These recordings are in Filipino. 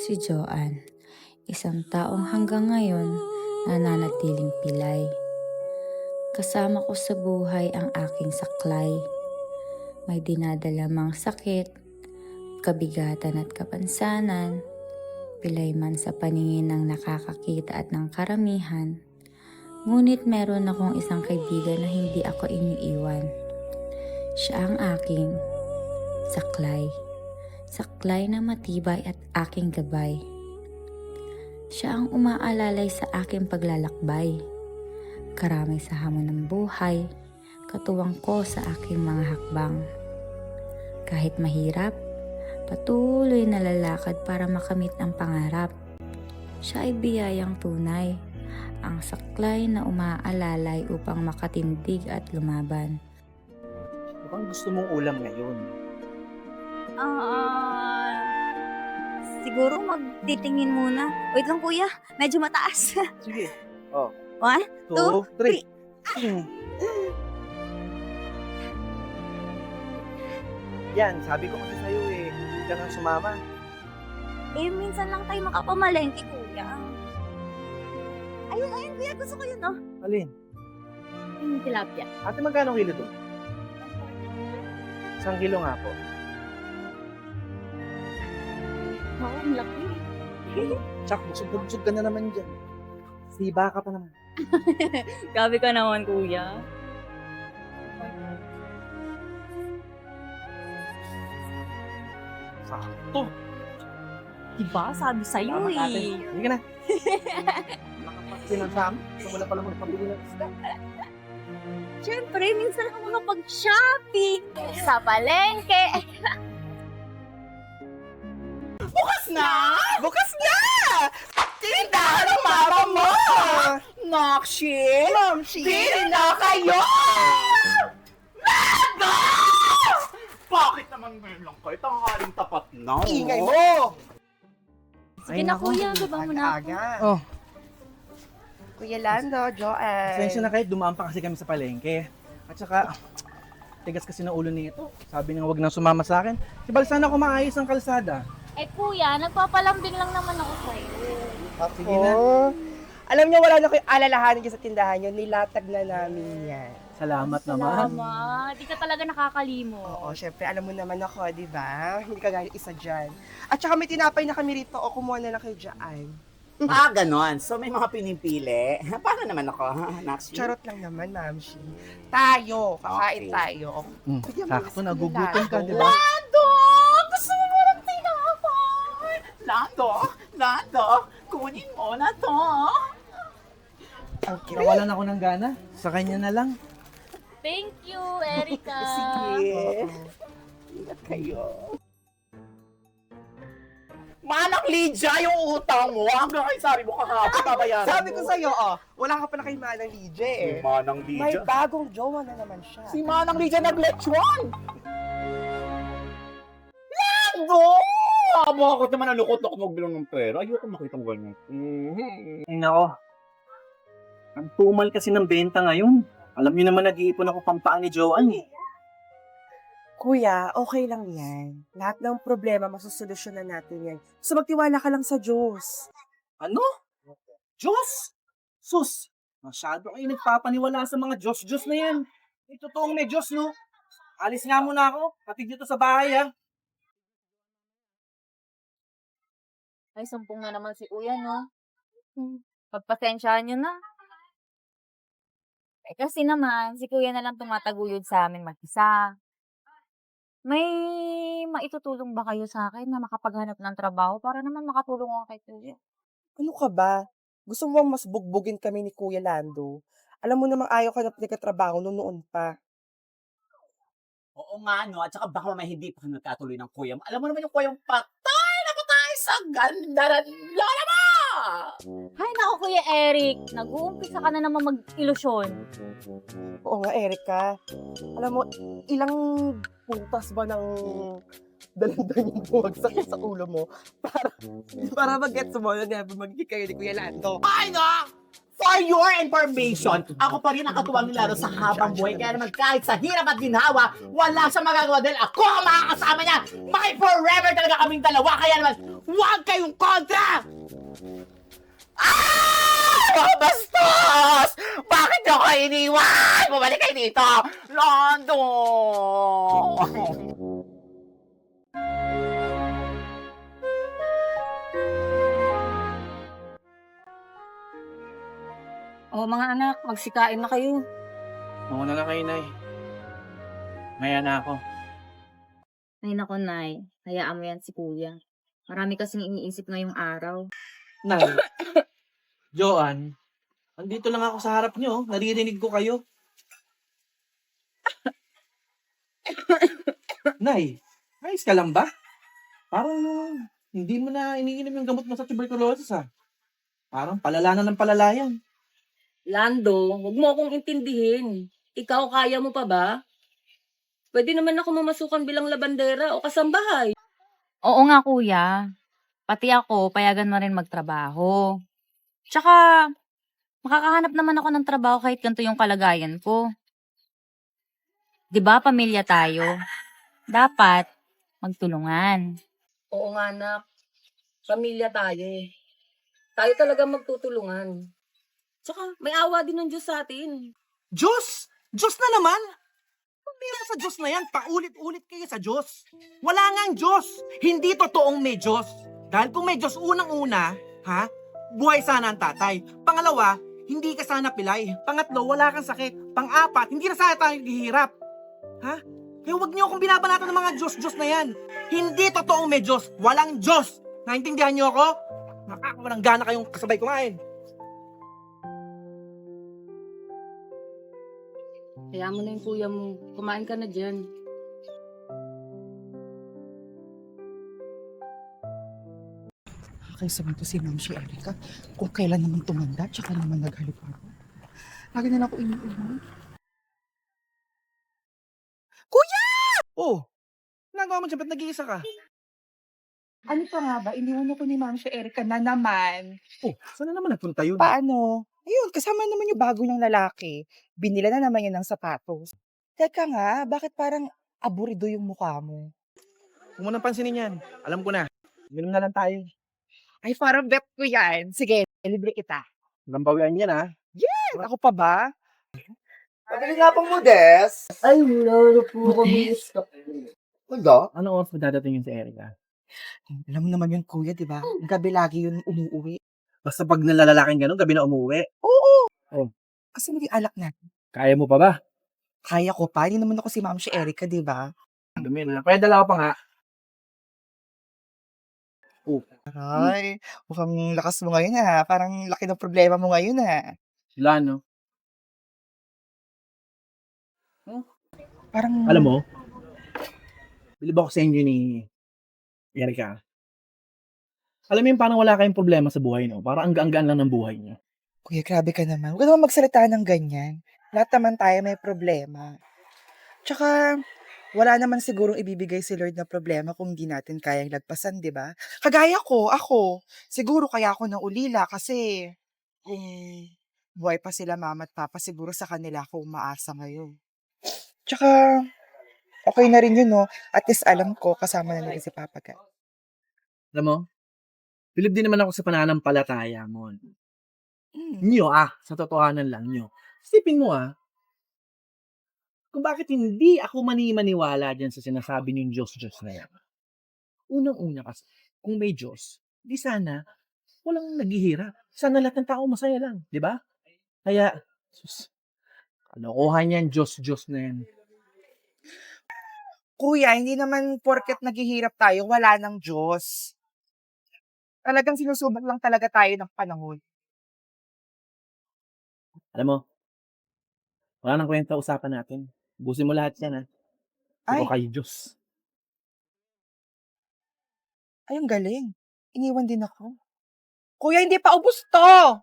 Si Joanne, isang taong hanggang ngayon nananatiling pilay. Kasama ko sa buhay ang aking saklay. May dinadala mang sakit, kabigatan at kapansanan, pilay man sa paningin ng nakakakita at ng karamihan. Ngunit meron akong isang kaibigan na hindi ako iniiwan. Siya ang aking saklay. Saklay na matibay at aking gabay. Siya ang umaalalay sa aking paglalakbay. Karamay sa hamon ng buhay, katuwang ko sa aking mga hakbang. Kahit mahirap, patuloy na lalakad para makamit ang pangarap. Siya ay biyayang tunay, ang saklay na umaalalay upang makatindig at lumaban. Mukhang gusto mong ulam ngayon. Siguro magtitingin muna. Wait lang kuya, medyo mataas. Sige. Oh. 1, 2, 3. Yan, sabi ko kasi sa'yo hindi ka nang sumama. minsan lang tayo makapamalengke kuya. Ayun, kuya, gusto ko yun, no? Alin? Yung tilapia. Ate, magkano kilo to? 1 kilo nga po. Oo, ang laki. Tsak, busog ka na naman dyan. Siba ka pa naman. Gabi ka naman, kuya. Sakto. Diba? Sabi sa'yo Tama, ate. eh. Hindi ka na. Sinansama. Wala pala magpabili ng isda. Siyempre, minsan ako makapag-shopping sa palengke. Bukas na! Bukas na! Tindahan ng mama mo! Nakshi! Mamshi! Bili na kayo! Mama! Bakit naman ngayon lang kayo? Tanghaling tapat na. Ingay mo! Sige na kuya, baba mo na ako. Oh, Kuya Lando, Joanne. pasensya na kayo. Dumaan pa kasi kami sa palengke. At saka, tigas kasi ng ulo nito. Sabi niya wag nang sumama sa akin. Sibal sana ako maayos ang kalsada. Eh kuya, nagpapalambing lang naman ako sa'yo. Sige na. Alam niyo, wala na kayong alalahanin dyan sa tindahan niyo. Nilatag na namin yan. Salamat naman. Salamat. Di ka talaga nakakalimot. Oo, syempre, alam mo naman ako, di ba? Hindi ka gaya isa dyan. At saka may tinapay na kami rito. O, kumuha na lang kayo dyan. Ganon. So, may mga pinipili. Paano naman ako, Naxi? Charot lang naman, Mamshi. Tayo, kakain Okay. tayo. Sakto, nagugutom ka, di ba? Lando! Gusto mo walang tinapay? Lando, kunin mo na to. Ang cute. Nawalan ako ng gana. Sa kanya na lang. Thank you, Erica. Sige. Ingat kayo. Manang Lydia, yung utang mo. Hanggang kayo sabi mo kahapon, babayaran Sabi ko mo. sa'yo, wala ka pala kay Manang Lydia eh. Si Manang May Lydia. bagong jowa na naman siya. Si Manang Lydia nag-lechon. Lando! Bakit naman nalukot ako magbilong ng pera? Ayoko makita mo ganyan. Ay, nako. Ang tumal kasi ng benta ngayon. Alam niyo naman nag-iipon ako pampaan ni Joanne eh. Kuya, okay lang yan. Lahat ng problema, masusolusyonan natin yan. So magtiwala ka lang sa Diyos. Ano? Diyos? Sus! Masyado kayo nagpapaniwala sa mga Diyos-Diyos na yan. May totoong may Diyos, no? Alis nga muna ako. Pati dito sa bahay, ha? Ay, sumpong na naman si kuya, no? Pagpasensyahan nyo na. Eh, kasi naman, si kuya na lang tumataguyod sa amin mag-isa. May maitutulong ba kayo sa akin na makapaghanap ng trabaho para naman makatulong ako kay kuya? Ano ka ba? Gusto mo bang mas bugbugin kami ni Kuya Lando? Alam mo namang ayaw ka na pinagkatrabaho noon pa. Oo nga, no? At saka baka mamaya hindi pa nagkatuloy ng kuya mo. Alam mo naman yung kuya mo, patay na patay sa ganda ng lola mo! Hay nako, Kuya Eric. Nag-uumpisa ka na naman mag-ilusyon. Oo nga, Erica. Alam mo, ilang putas ba ng dalandan yung bumagsak sa ulo mo para mag-gets mo na never magiging kayo ni Kuya Lando. Ay, no! For your information, ako pa rin ang katuwang ni Laro sa habang buhay. Kaya naman kahit sa hirap at ginhawa, wala siyang magagawa dahil ako ang makakasama niya. My forever talaga kaming dalawa. Kaya naman, huwag kayong kontra! Mga bastos! Bakit niyo ko iniwan? Bumalik kayo dito! Londo! O mga anak, magsikain na kayo. Mauna na kayo, Nay. Maya na ako. Ay nako, Nay. Hayaan mo yan si Kuya. Marami kasing iniisip ngayong araw. Nay, Joanne, andito lang ako sa harap niyo. Naririnig ko kayo. Nay, ayos ka lang ba? Parang hindi mo na iniinom yung gamot mo sa tuberculosis, ha? Parang palala na ng palala yan. Lando, huwag mo akong intindihin. Ikaw, kaya mo pa ba? Pwede naman ako mamasukan bilang labandera o kasambahay. Oo nga, Kuya. Pati ako, payagan mo rin magtrabaho. Tsaka, makakahanap naman ako ng trabaho kahit ganito yung kalagayan ko. 'Di ba, pamilya tayo? Dapat magtulungan. Oo nga, anak. Pamilya tayo eh. Tayo talaga magtutulungan. Tsaka, may awa din ng Diyos sa atin. Diyos! Diyos na naman! Pumira sa Diyos na yan, paulit-ulit kayo sa Diyos. Wala ngang Diyos. Hindi totoong may Diyos. Dahil kung may Diyos unang-una, ha? Buhay sana ang tatay. Pangalawa, hindi ka sana pilay. Pangatlo, wala kang sakit. Pang-apat, hindi na sana tayo naghihirap. Ha? Kaya huwag niyo akong binabanatan ng mga Diyos-Diyos na yan. Hindi totoong may Diyos. Walang Diyos. Naintindihan niyo ako? Nakakawalang gana kayong kasabay kumain. Kaya mo na yung kuya mo. Kumain ka na dyan. Kaya sabihin ko si Ma'am si Erica, kung kailan naman tumanda, tsaka naman naghalik-halik. Lagi na lang ako iniinom. Oh, nagawa mo dyan, ba't nag-iisa ka? Ano pa nga ba? Iniwan ako ni Ma'am si Erica na naman. Oh, saan na naman nagpunta yun? Paano? Ayun, kasama naman yung bago niyang lalaki. Binila na naman yan ng sapatos. Teka nga, bakit parang aburido yung mukha mo? Huwag mo nang pansinin yan. Alam ko na. Minom na lang tayo. Ay, parang bet ko yan. Sige, libre kita. Lambawian yan, ha? Ako pa ba? Pabili nga pang modes. Ay, wala na po kami stop. Wala? Anong oras dadating yun si Erica? Alam mo naman yun, kuya, di ba? Gabi lagi yun umuuwi. Basta pag nalalalaking gano'n, gabi na umuwi. Kasi naging alak natin. Kaya mo pa ba? Kaya ko pa. Hindi naman ako si Ma'am si Erica, di ba? Dumi na. Kaya dala ko pa nga. Ay, mukhang lakas mo ngayon ha. Parang laki ng problema mo ngayon ha. Sila, no? Parang... Alam mo, bilib ako sa inyo ni Erica. Alam mo yung parang wala kayong problema sa buhay, no? Parang ang gaan lang ng buhay niyo. Kuya, grabe ka naman. Huwag ka naman magsalita ng ganyan. Lahat naman tayo may problema. Tsaka, wala naman sigurong ibibigay si Lord na problema kung hindi natin kayang lagpasan, di ba? Kagaya ko, ako, siguro kaya ako nang ulila kasi kung buhay pa sila mama at papa, siguro sa kanila ako umaasa ngayon. Tsaka, okay na rin yun, no? At least alam ko, kasama na nila si Papa ka. Alam mo, bilib din naman ako sa pananampalataya mo. Hmm. Nyo, sa totohanan lang nyo. Isipin mo, kung bakit hindi ako maniwala dyan sa sinasabi ng Diyos na yan. Unang-una kasi, kung may Diyos, di sana walang naghihirap. Sana lahat ng tao masaya lang, di ba? Kaya, sus, kalokohan yan, Diyos na yan. Kuya, hindi naman porket naghihirap tayo, wala ng Diyos. Talagang sinusubat lang talaga tayo ng panahon. Alam mo, wala nang kwenta usapan natin. Busin mo lahat yan, Puro Ay. kay Diyos. Ay, ang galing. Iniwan din ako. Kuya, hindi pa ubos to!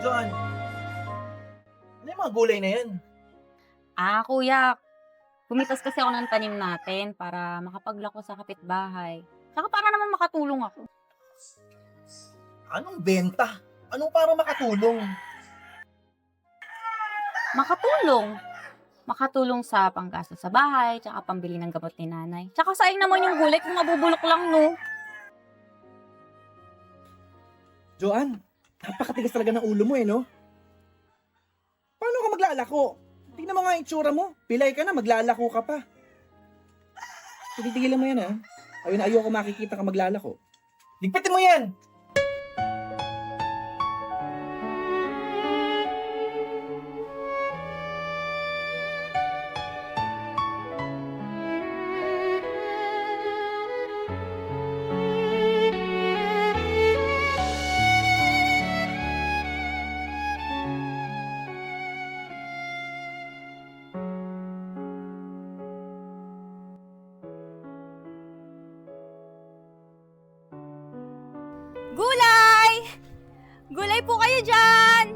John, ano yung mga gulay na yan? Kuya, pumitas kasi ako ng tanim natin para makapaglako sa kapitbahay. Saka para naman makatulong ako. Anong benta? Anong para makatulong? Makatulong sa panggastos sa bahay, tsaka pambili ng gamot ni nanay. Tsaka sayang naman yung gulay kung mabubulok lang, no? Joanne, napakatigas talaga ng ulo mo no? Paano ka maglalako? Tingnan mo nga yung itsura mo. Pilay ka na, maglalako ka pa. Titigilan mo yan Ayun, ayoko makikita ka maglalako. Ligpitin mo yan! Gulay! Gulay po kayo dyan!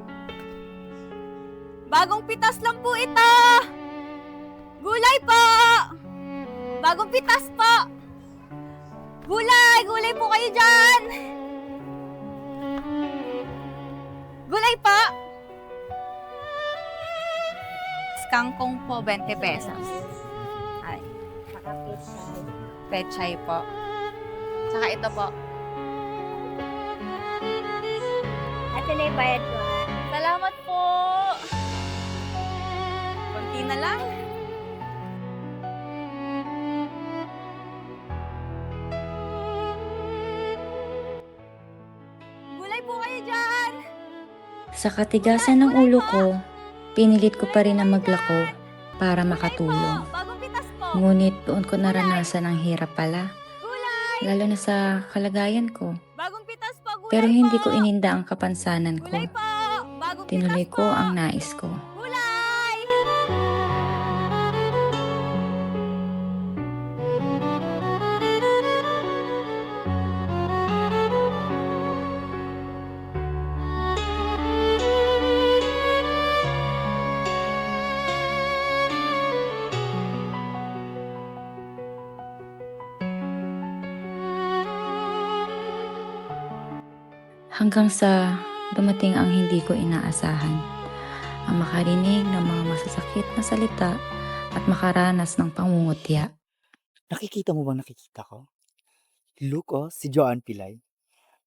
Bagong pitas lang po ito! Gulay po! Bagong pitas po! Gulay! Gulay po kayo dyan! Gulay po! Skangkong po, 20 pesos. Ay, saka pechay. Pechay po. Saka ito po. Ito na yung bayad ko. Salamat po! Konti na lang. Gulay po kayo dyan! Sa katigasan ng ulo ko, pinilit ko pa rin na maglako para makatulong. Bagong pitas po! Ngunit doon ko naranasan ang hirap pala, Gulay! lalo na sa kalagayan ko. Bagong pitas po! Gulay Pero hindi ko po! ininda ang kapansanan ko. Gulay po! Bagong Tinuloy pitas ko po! ang nais ko. Gulay! Hanggang sa dumating ang hindi ko inaasahan. Ang makarinig ng mga masasakit na salita at makaranas ng pangungutya. Nakikita mo bang nakikita ko? Look, si Joanne Pilay.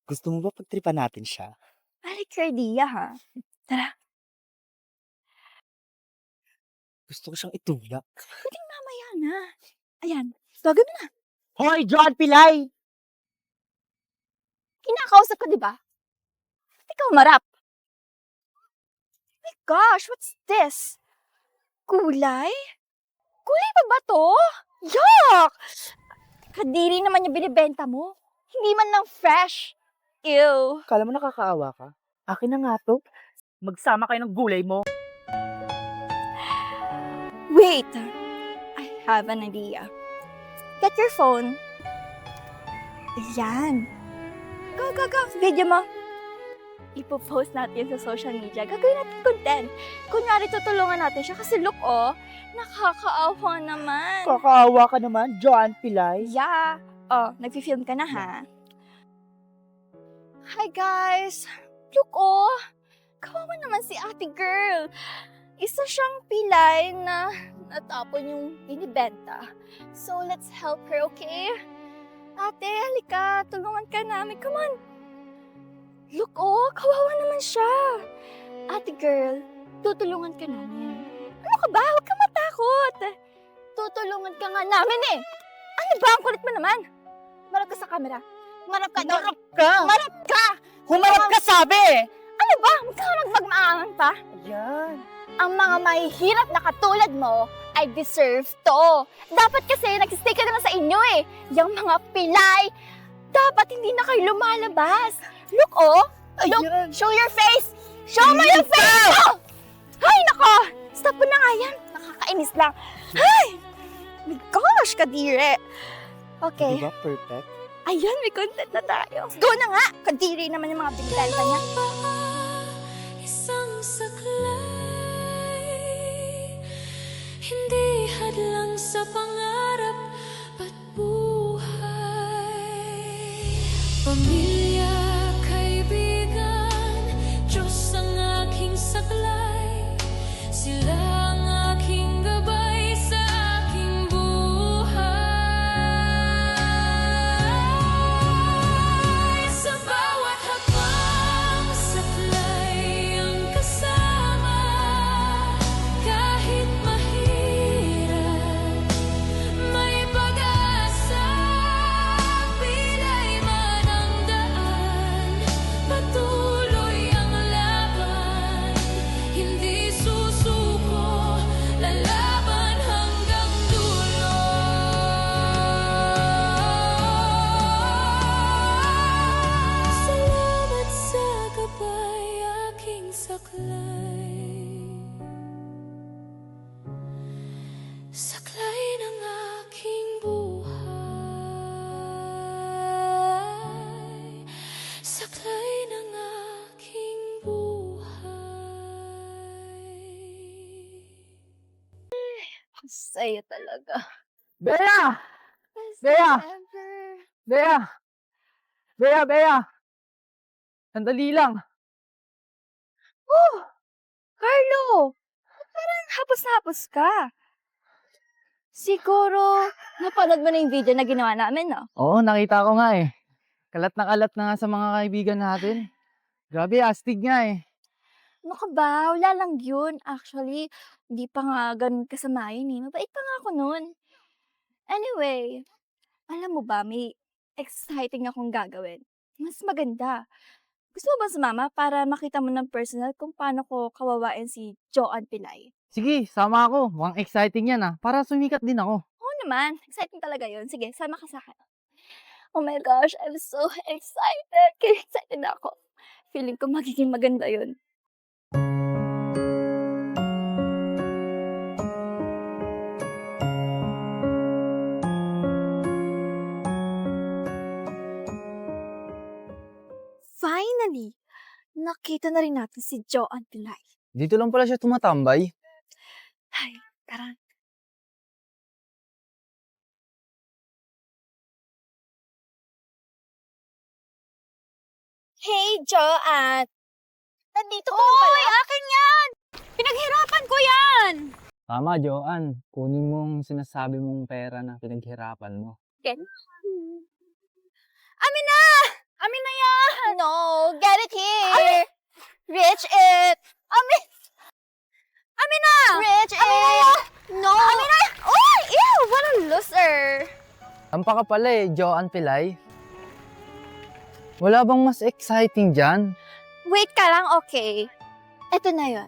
Gusto mo ba pagtripan natin siya? Balik your idea, ha? Gusto ko siyang itulak. Mamaya na. Ayan. Gagawin mo na. Hoy, Joanne Pilay! Kinakausap ko, di ba? Ba't ikaw marap? My gosh, what's this? Gulay? Gulay pa ba to? Yuck! Kadiri naman yung binibenta mo. Hindi man lang fresh. Ew. Kala mo nakakaawa ka? Akin na nga to. Magsama kayo ng gulay mo. Wait. I have an idea. Get your phone. Ayan. Go, go, go. Video mo. Ipo-post natin sa social media. Gagawin natin content. Kunyari, tutulungan natin siya. Kasi look, nakakaawa naman. Kakaawa ka naman, Joanne Pilay. Yeah. Oh, nagfi-film ka na, ha? Hi, guys. Look, kawawa naman si ate girl. Isa siyang pilay na natapon yung binibenta. So, let's help her, okay? Ate, halika. Tulungan ka namin. Come on. Look, kawawa naman siya. Ate girl, tutulungan ka namin. Ano ka ba? Huwag ka matakot. Tutulungan ka nga namin eh. Ano ba? Ang kulit mo naman. Marap ka sa camera. Marap ka. Narap ka! Marap ka! Humarap ka, sabi! Ano ba? Huwag ka magmaangan pa. Ayan. Ang mga mahihirap na katulad mo ay deserve to. Dapat kasi nagsistay ka naman sa inyo eh. Yung mga pilay, dapat hindi na kayo lumalabas. Look, Look, Ayan. show your face! Show mo yung face mo! Ay, nako! Stop mo na nga yan. Nakakainis lang. Ay! My gosh, kadire. Okay. Diba perfect? Ayan, may content na tayo. Go na nga! Kadiri naman yung mga binibenta niya. Hindi hadlang sa pangarap at buhay. Pamilya, kaibigan, Diyos ang aking saklay. Sila ang aking gabay sa aking buhay. Sa bawat hakbang, saklay ang kasama. Kahit mahirap, may pag-asa. Pilay man ang daan, patuloy ang laban. Hindi susuko, lalaban hanggang dulo. Salamat sa gabay, aking saklay. Saklay ng aking buhay. Saklay ng aking buhay. Ang saya talaga. Bea! Best Bea! ever. Bea! Bea, Bea! Sandali lang. Oh! Carlo! Parang hapos-hapos ka. Siguro, napanood mo na yung video na ginawa namin, no? Oo, nakita ko nga eh. Kalat na nga sa mga kaibigan natin. Grabe, astig nga eh. Ano ka ba? Wala lang yun. Actually, hindi pa nga ganun kasama yun eh. Mabait pa nga ako nun. Anyway, alam mo ba, may exciting akong gagawin. Mas maganda. Gusto mo ba sumama para makita mo ng personal kung paano ko kawawain si Joanne Pilay? Sige, sama ako. Mukhang exciting yan ah. Para sumikat din ako. Oo naman, exciting talaga yun. Sige, sama ka sa akin. Oh my gosh, I'm so excited. Kaya excited na ako. Feeling ko magiging maganda yun. Finally, nakita na rin natin si Joanne Pilay. Dito lang pala siya tumatambay. Ay, tara. Hey, Joanne! Nandito ka pala? Oy, akin yan! Pinaghirapan ko yan! Tama, Joanne. Kunin mong sinasabi mong pera na pinaghirapan mo. Amin na! Amin na yan! No, get it here! Rich it! Amin! Amin na! Rich it! No! Amin na! Oh, ew! What a loser! Tampa ka pala eh, Joanne Pilay. Wala bang mas exciting dyan? Wait ka lang, okay? Ito na yun.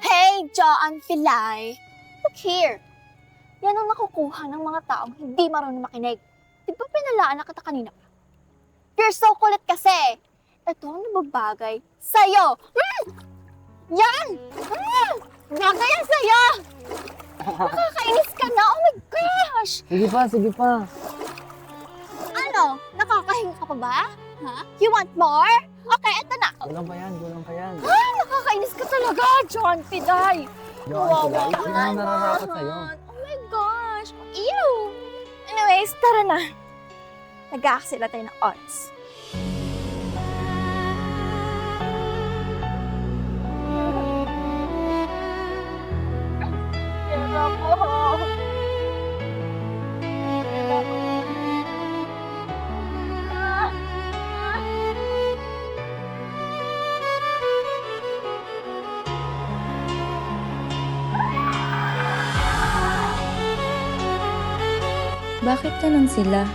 Hey, Joanne Pilay! Look here! Yan ang nakukuha ng mga taong hindi marunong makinig. Di ba pinalaan na kita kanina pa? You're so kulit kasi! Ito ang nababagay sa'yo! Yan! Bagay yan sa'yo! Nakakainis ka na! Oh my gosh! Sige pa. Ano? Nakakahinga ka pa ba? Ha? You want more? Okay, eto na. Kulang pa yan. Nakakainis ka talaga, John Piday. Joanne Pilay, sino ang nararapat sa'yo? Oh my gosh. Ew. Anyways, tara na. Nag-aaksila tayo ng odds. Pera ko. Pera ko. Bakit ganun sila?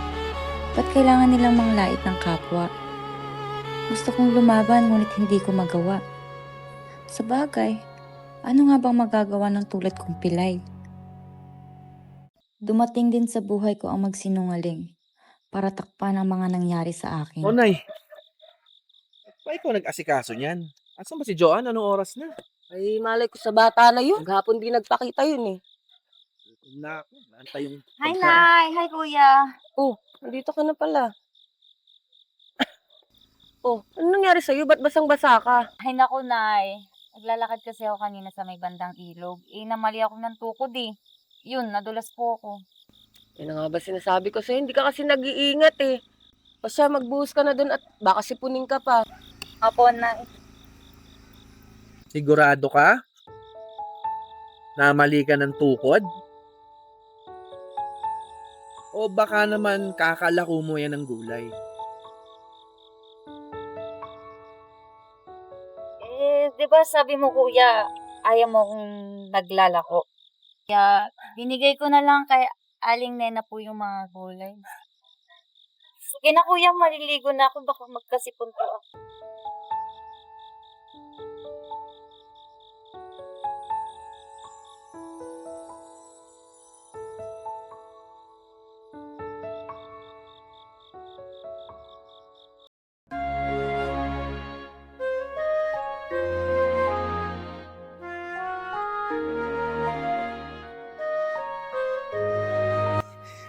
Ba't kailangan nilang manglait ng kapwa? Gusto kong lumaban ngunit hindi ko magawa. Sa bagay, ano nga bang magagawa ng tulad kong Pilay? Dumating din sa buhay ko ang magsinungaling para takpan ang mga nangyari sa akin. Nay, ba ikaw nag-asikaso niyan? Asan ba si Joanne? Anong oras na? Ay, malay ko sa bata na yun. Maghapon di nagpakita yun eh. Naku, naantay yung Hi, pagkain. Nay. Hi, Kuya. Oh, nandito ka na pala. Oh, ano nangyari sa'yo? Ba't basang-basa ka? Ay naku, Nay. Naglalakad kasi ako kanina sa may bandang ilog. Namali ako ng tukod eh. Yun, nadulas po ako. Yan na nga ba sinasabi ko sa'yo? Hindi ka kasi nag-iingat eh. O siya, magbuhos ka na dun at baka sipunin ka pa. Opo, Nay. Sigurado ka? Na mali ka ng tukod? O baka naman kakalako mo yan ng gulay? Di ba sabi mo, kuya, ayaw mo kong naglalako. Kaya, binigay ko na lang kay Aling Nena po yung mga gulay. Sige na, kuya, maliligo na ako. Baka magkasipon po ako.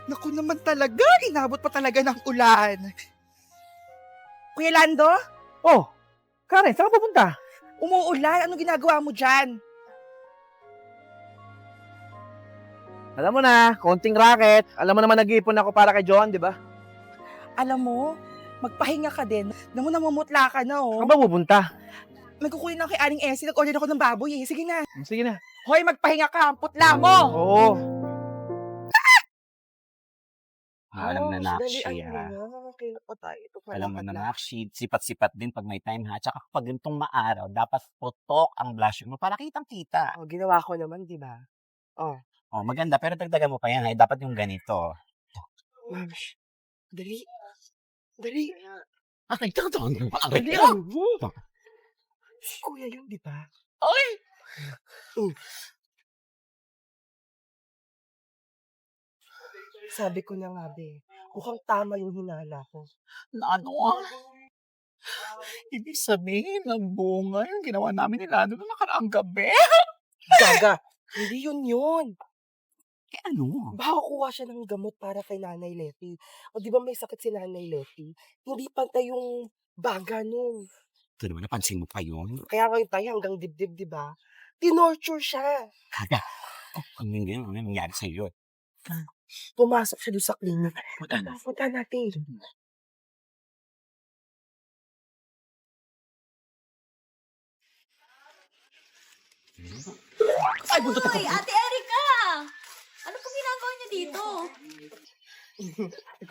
Naku naman talaga, inabot pa talaga ng ulan. Kuya Lando, Oh, Karen, saan ka pupunta? umuulan. Anong ginagawa mo dyan? Alam mo na, konting racket. Alam mo naman nag-iipon ako para kay John, di ba? Alam mo, magpahinga ka din. Namu, namumutla ka na, oh. Saan ba pupunta? Nagkukunin ako kay Aling Essie. Nag-order ako ng baboy, eh. Sige na. Sige na. Hoy, magpahinga ka. Ang putla mo. Oo. Alam na, Dali, Nakshi, ano ha? na, kailan pa tayo? Ito pala Alam mo na, pala. Nakshi, sipat-sipat din pag may time, ha? Tsaka kapag ganitong maaraw, dapat putok ang blush mo para kitang-kita. Oh, ginawa ko naman, di ba? Oh, maganda, pero dagdagan mo pa yan, ha? Dapat yung ganito. Ma'am, dali. Dali. Ay, totoo naman. Dali, ano mo? Si kuya yun, di ba? Ay! Sabi ko na nga, be. Mukhang tama yung hinala ko. Na ano, ah? Ibig sabihin, ang bunga yung ginawa namin nila noong nakaraang gabi. Gaga, hindi yun. Eh ano? Baka kuha siya ng gamot para kay Nanay Letty. O di ba may sakit si Nanay Letty? Hindi pantay yung baga nun. Ito naman, napansin mo pa yun? Kaya ngayon tayo hanggang dibdib, di ba? Tinorture siya. Kaga. Oh, ano yun? Ano nangyari sa'yo? Pumasok siya doon sa klinik. Punta na. Punta natin. Ay, buntot ako. Ate Erika! Ano pong ginagawa niyo dito?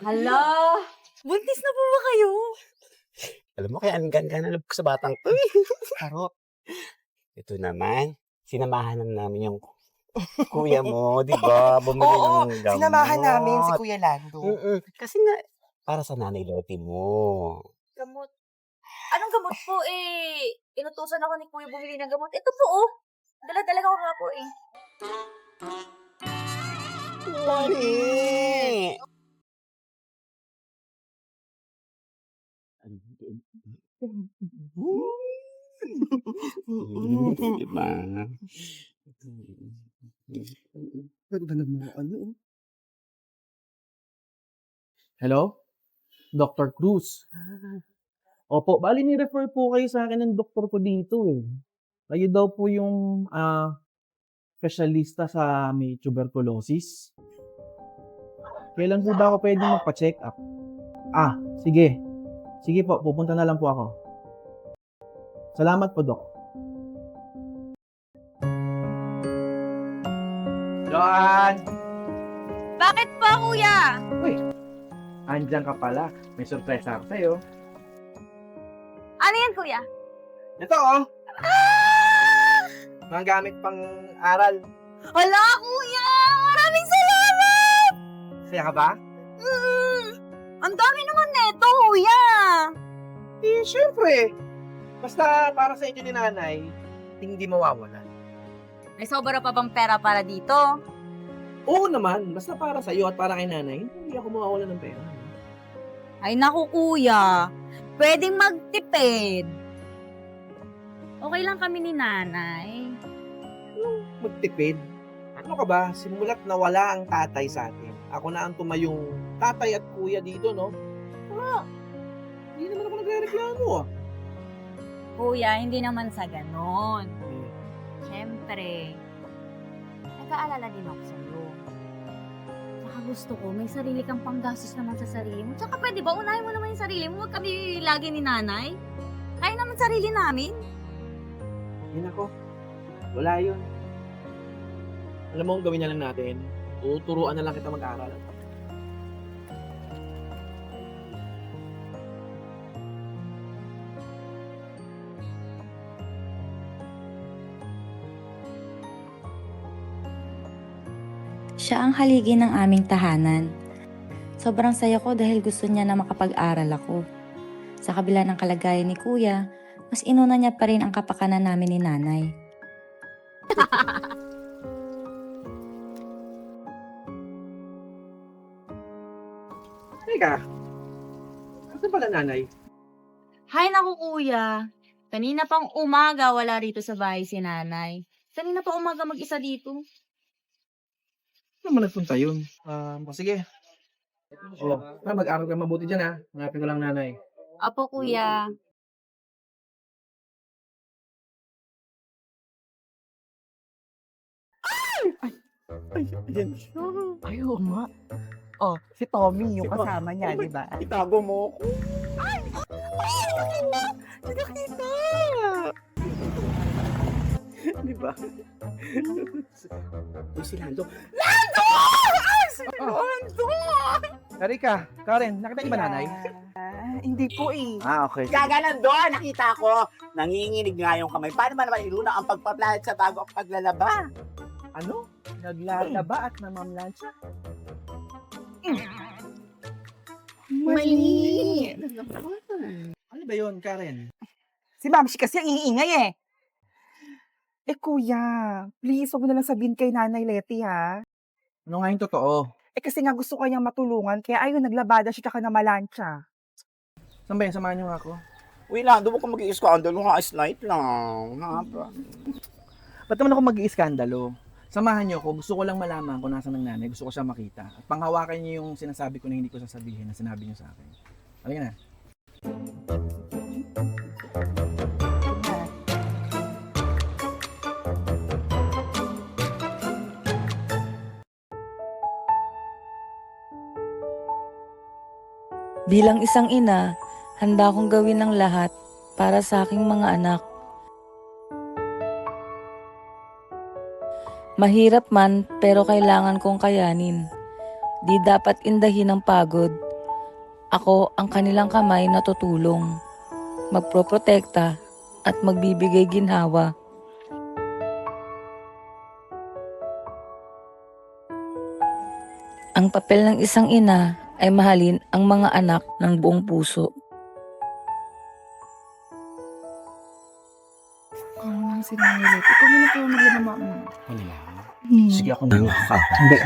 Hala! Buntis na po ba kayo? Alam mo, kaya ang ganda na ko sa batang to. Harot. Ito naman, sinamahan namin yung kuya mo, di ba? Bumili Oo, ng gamot. sinamahan namin si Kuya Lando. Kasi nga, para sa nanay Loti mo. Gamot. Anong gamot po eh? Inutusan ako ni Kuya bumili ng gamot. Ito po oh. Dala-dala ko nga po eh. Lani! Diba? Ganda naman ano. Hello? Dr. Cruz. Opo, bali ni-refer po kayo sa akin ng doktor ko dito eh. Kayo daw po yung specialista sa may tuberculosis. Kailan po ba ako pwedeng magpa-check up? Sige. Sige po, pupunta na lang po ako. Salamat po, Dok. Joan! Bakit pa, kuya? Andiyan ka pala. May sorpresa ako sa'yo. Ano yan, kuya? Ito oh! Mga gamit pang aral. Hala, kuya! Maraming salamat! Saya ka ba? Ang dami naman neto, kuya! Eh, syempre. Basta para sa inyo ni nanay, hindi mawawala. May sobra pa bang pera para dito? Oo naman, basta para sa iyo at para kay nanay, hindi ako mawawala ng pera. Ay naku kuya, pwedeng magtipid. Okay lang kami ni nanay. Magtipid. Ano ka ba? Simulat na wala ang tatay sa atin. Ako na ang tumayong tatay at kuya dito, no? Hindi naman ako nagre reklamo? Kuya, hindi naman sa ganon. Siyempre, nag-aalala din ako sa'yo. Tsaka gusto ko, may sarili kang panggastos naman sa sarili mo. Tsaka pwede ba, unahin mo naman yung sarili mo, huwag kami lagi ni nanay. Kaya naman sarili namin. Yun ako. Wala yun. Alam mo, ang gawin na lang natin. Tuturuan na lang kita mag-aral. Siya ang haligi ng aming tahanan. Sobrang saya ko dahil gusto niya na makapag-aral ako. Sa kabila ng kalagayan ni kuya, mas inuna niya pa rin ang kapakanan namin ni nanay. Teka. Ano pala nanay? Hay naku kuya, kanina pang umaga wala rito sa bahay si nanay. Kanina pa umaga mag-isa dito. Ano naman nagpunta yun? Sige. Mag-aral ka mabuti dyan ha. Hanapin ko lang nanay. Apo kuya. Ayan siya. Ay, oo nga. Oh, si Tommy, yung kasama niya, di ba? Itago mo ako. Nakita! Di ba? Uy, si Lando. Karika, Karen, nakita niyo ba nanay? Hindi po eh. Okay. Gaganan doon, nakita ko. Nanginginig nga yung kamay. Paano man naman iluna ang pagpaplahat sa bago ang paglalaba? Ano? Naglalaba at namamlansya? Mali! Ano ba yun, Karen? Si Mamsi kasi ang iingay eh. Eh kuya, please huwag mo na lang sabihin kay Nanay Leti ha. Ano nga yung totoo? Eh kasi nga gusto ko niyang matulungan, kaya ayun, naglabada siya tsaka namalansya. Saan ba yan? Samahan niyo nga ako. Uy, Lando, huwag ka mag-i-scandal. Mga ice night lang. Ha, bro? Ba't naman ako mag-iiskandalo? Samahan niyo ako. Gusto ko lang malaman kung nasa ng nanay. Gusto ko siya makita. At panghawakan niyo yung sinasabi ko na hindi ko sasabihin na sinabi niyo sa akin. Halika na. Bilang isang ina, handa kong gawin ang lahat para sa aking mga anak. Mahirap man pero kailangan kong kayanin. Di dapat indahin ng pagod. Ako ang kanilang kamay na tutulong, magproprotekta at magbibigay ginhawa. Ang papel ng isang ina ay mahalin ang mga anak ng buong puso. Ang sinalit. Ikaw muna kayo maglama mo. Wala lang. Sige ako na. Hindi.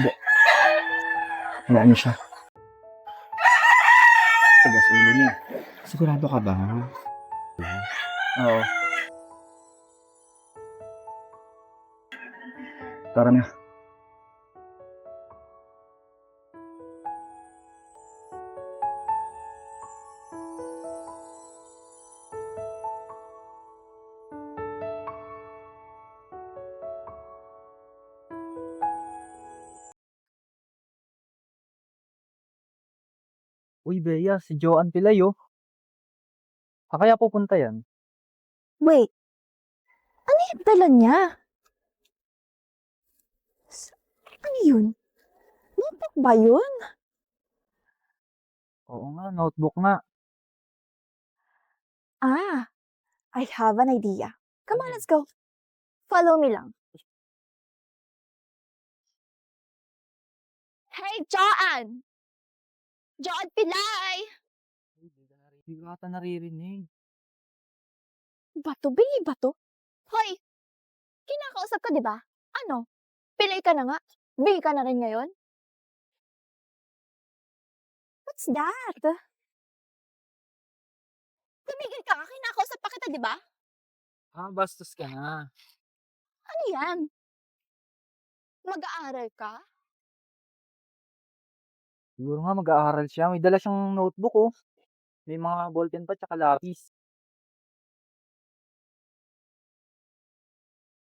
Hayaan niyo siya. Tigas ulo niya. Sigurado ka ba? Oo. Tara na. Uy, Bea, si Joanne Pilay, oh. Kaya pupunta yan? Wait, ano yung dala niya? Ano yun? Notebook ba yun? Oo nga, notebook nga. Ah, I have an idea. Come on, let's go. Follow me lang. Hey, Joanne! Joanne Pilay! Hindi ko ata naririnig. Bato, Billy, bato? Hoy! Kinakausap ka, di ba? Ano? Pilay ka na nga? Billy ka na rin ngayon? What's that? Tumigil ka, kinakausap pa kita, di ba? Bastos ka na. Ano yan? Mag-aaral ka? Siguro nga mag-aaral siya. May dala siyang notebook, oh. May mga ballpen pa tsaka lapis.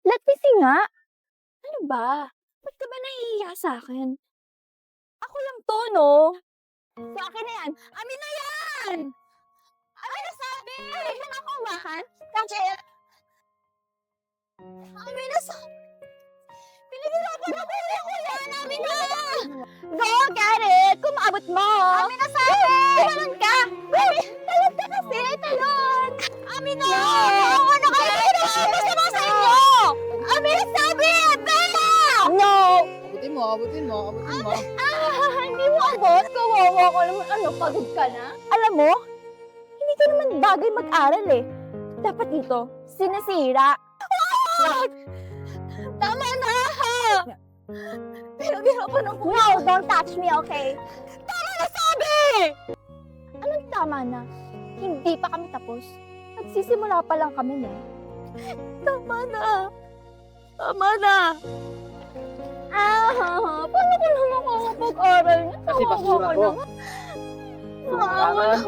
Let me see nga. Ano ba? Ba't ka ba nahihiya sa akin? Ako lang to, no? Sa akin na yan. Amin na yan! Ano nasabi? Ay, ka na kumahan? Kasi... Amin na sa... Pinagirapan ako na ko yan! Amin na! Go, get it! Kung maabot mo! Amin na sabi! Talon ka! Talon ka kasi! Talon! Amin na! Oo na kayo! Basta mo sa inyo! Amin na sabi! Bella! No! Abutin mo. Hindi mo abot. Kawawa ko naman. Ano, pagod ka na? Alam mo, hindi ka naman bagay mag-aral eh. Dapat dito, sinisira. Wag! Tama na! Pinaghirapan ako. No, don't touch me, okay? Tama na sabi! Anong tama na? Hindi pa kami tapos. Nagsisimula pa lang kami, no? Tama na! Tama na! Paano ko naman makakapag-aral niya? Kasi basura ko. Maawa na.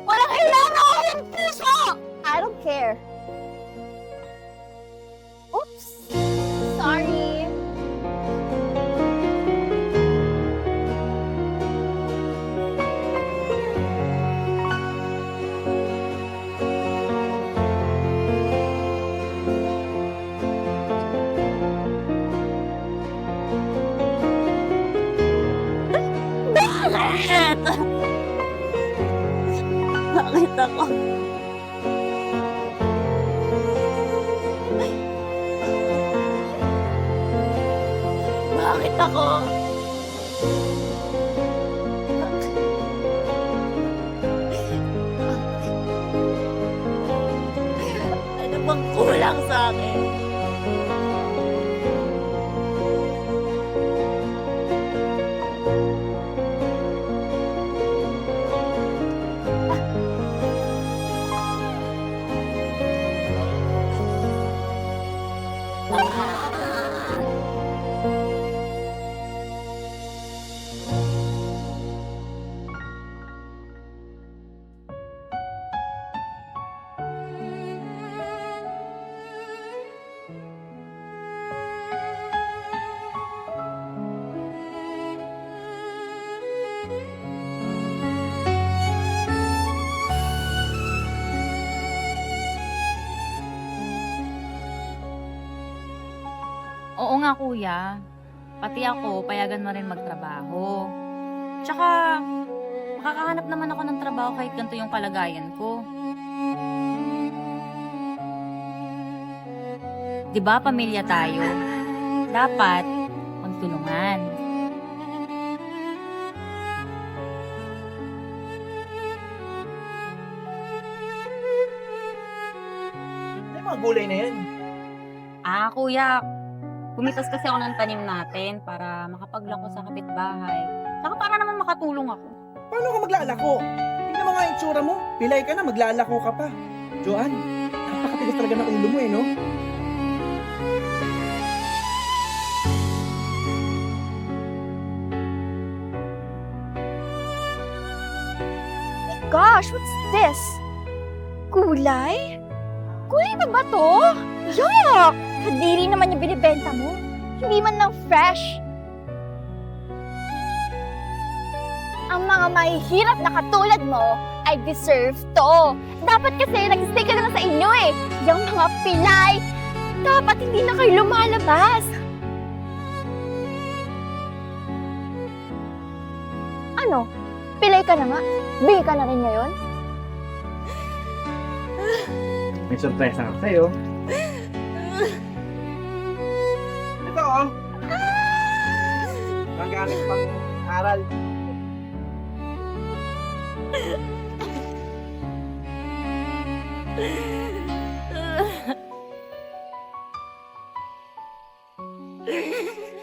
Walang kailangan ako ng puso! I don't care. Oops! Sorry. Bakit? Bakit ako? Bakit ako? Ano bang kulang sa akin? Oo nga kuya, pati ako payagan mo rin magtrabaho. Tsaka, makakahanap naman ako ng trabaho kahit ganito yung kalagayan ko. Di ba pamilya tayo? Dapat magtulungan. May mga gulay na yan. Kuya, kumitas kasi ako ng tanim natin para makapaglako sa kapitbahay. Saka para naman makatulong ako. Paano ka maglalako? Tingnan mo nga yung tsura mo. Pilay ka na, maglalako ka pa. Joanne, napakatigas talaga ng ulo mo eh, no? Gosh, what's this? Kulay? Kulay pa ba to? Yuck! Kadiri naman yung binibenta mo. Hindi man lang fresh. Ang mga mahihirap na katulad mo ay deserve to. Dapat kasi nag-stay ka na sa inyo eh. Yung mga pilay, dapat hindi na kayo lumalabas. Ano? Pilay ka na nga? Big ka na rin ngayon? May surprise ako sa'yo. Ito oh. Ang gamit pang aral.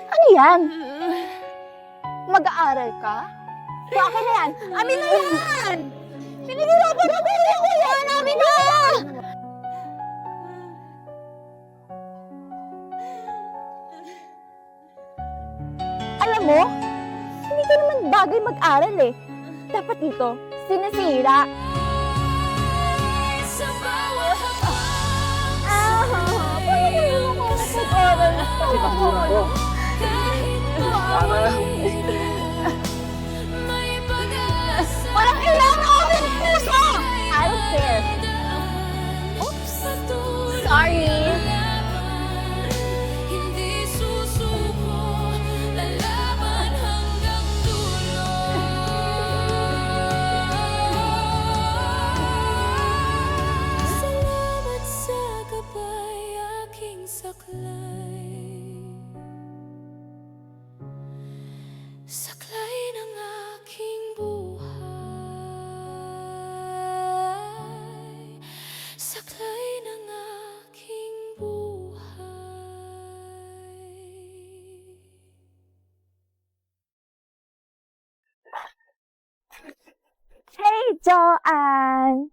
Ano yan? Mag-aaral ka? So, akin na yan. Amin na yan! Pinagirapan ako yan! Amin na! Alam mo, hindi ka naman bagay mag-aral eh. dapat dito, sinisira. Sa bawat Paano ko yung makakapag-oral na to? kahit may pag-asa. Walang ilang oras puso! I don't care. Oops. Sorry. Hindi susuko, lalaban hanggang dulo. Salamat sa gabay, aking saklay. Saklay ng aking buhay. Saklay ng aking buhay. Hey, Joanne!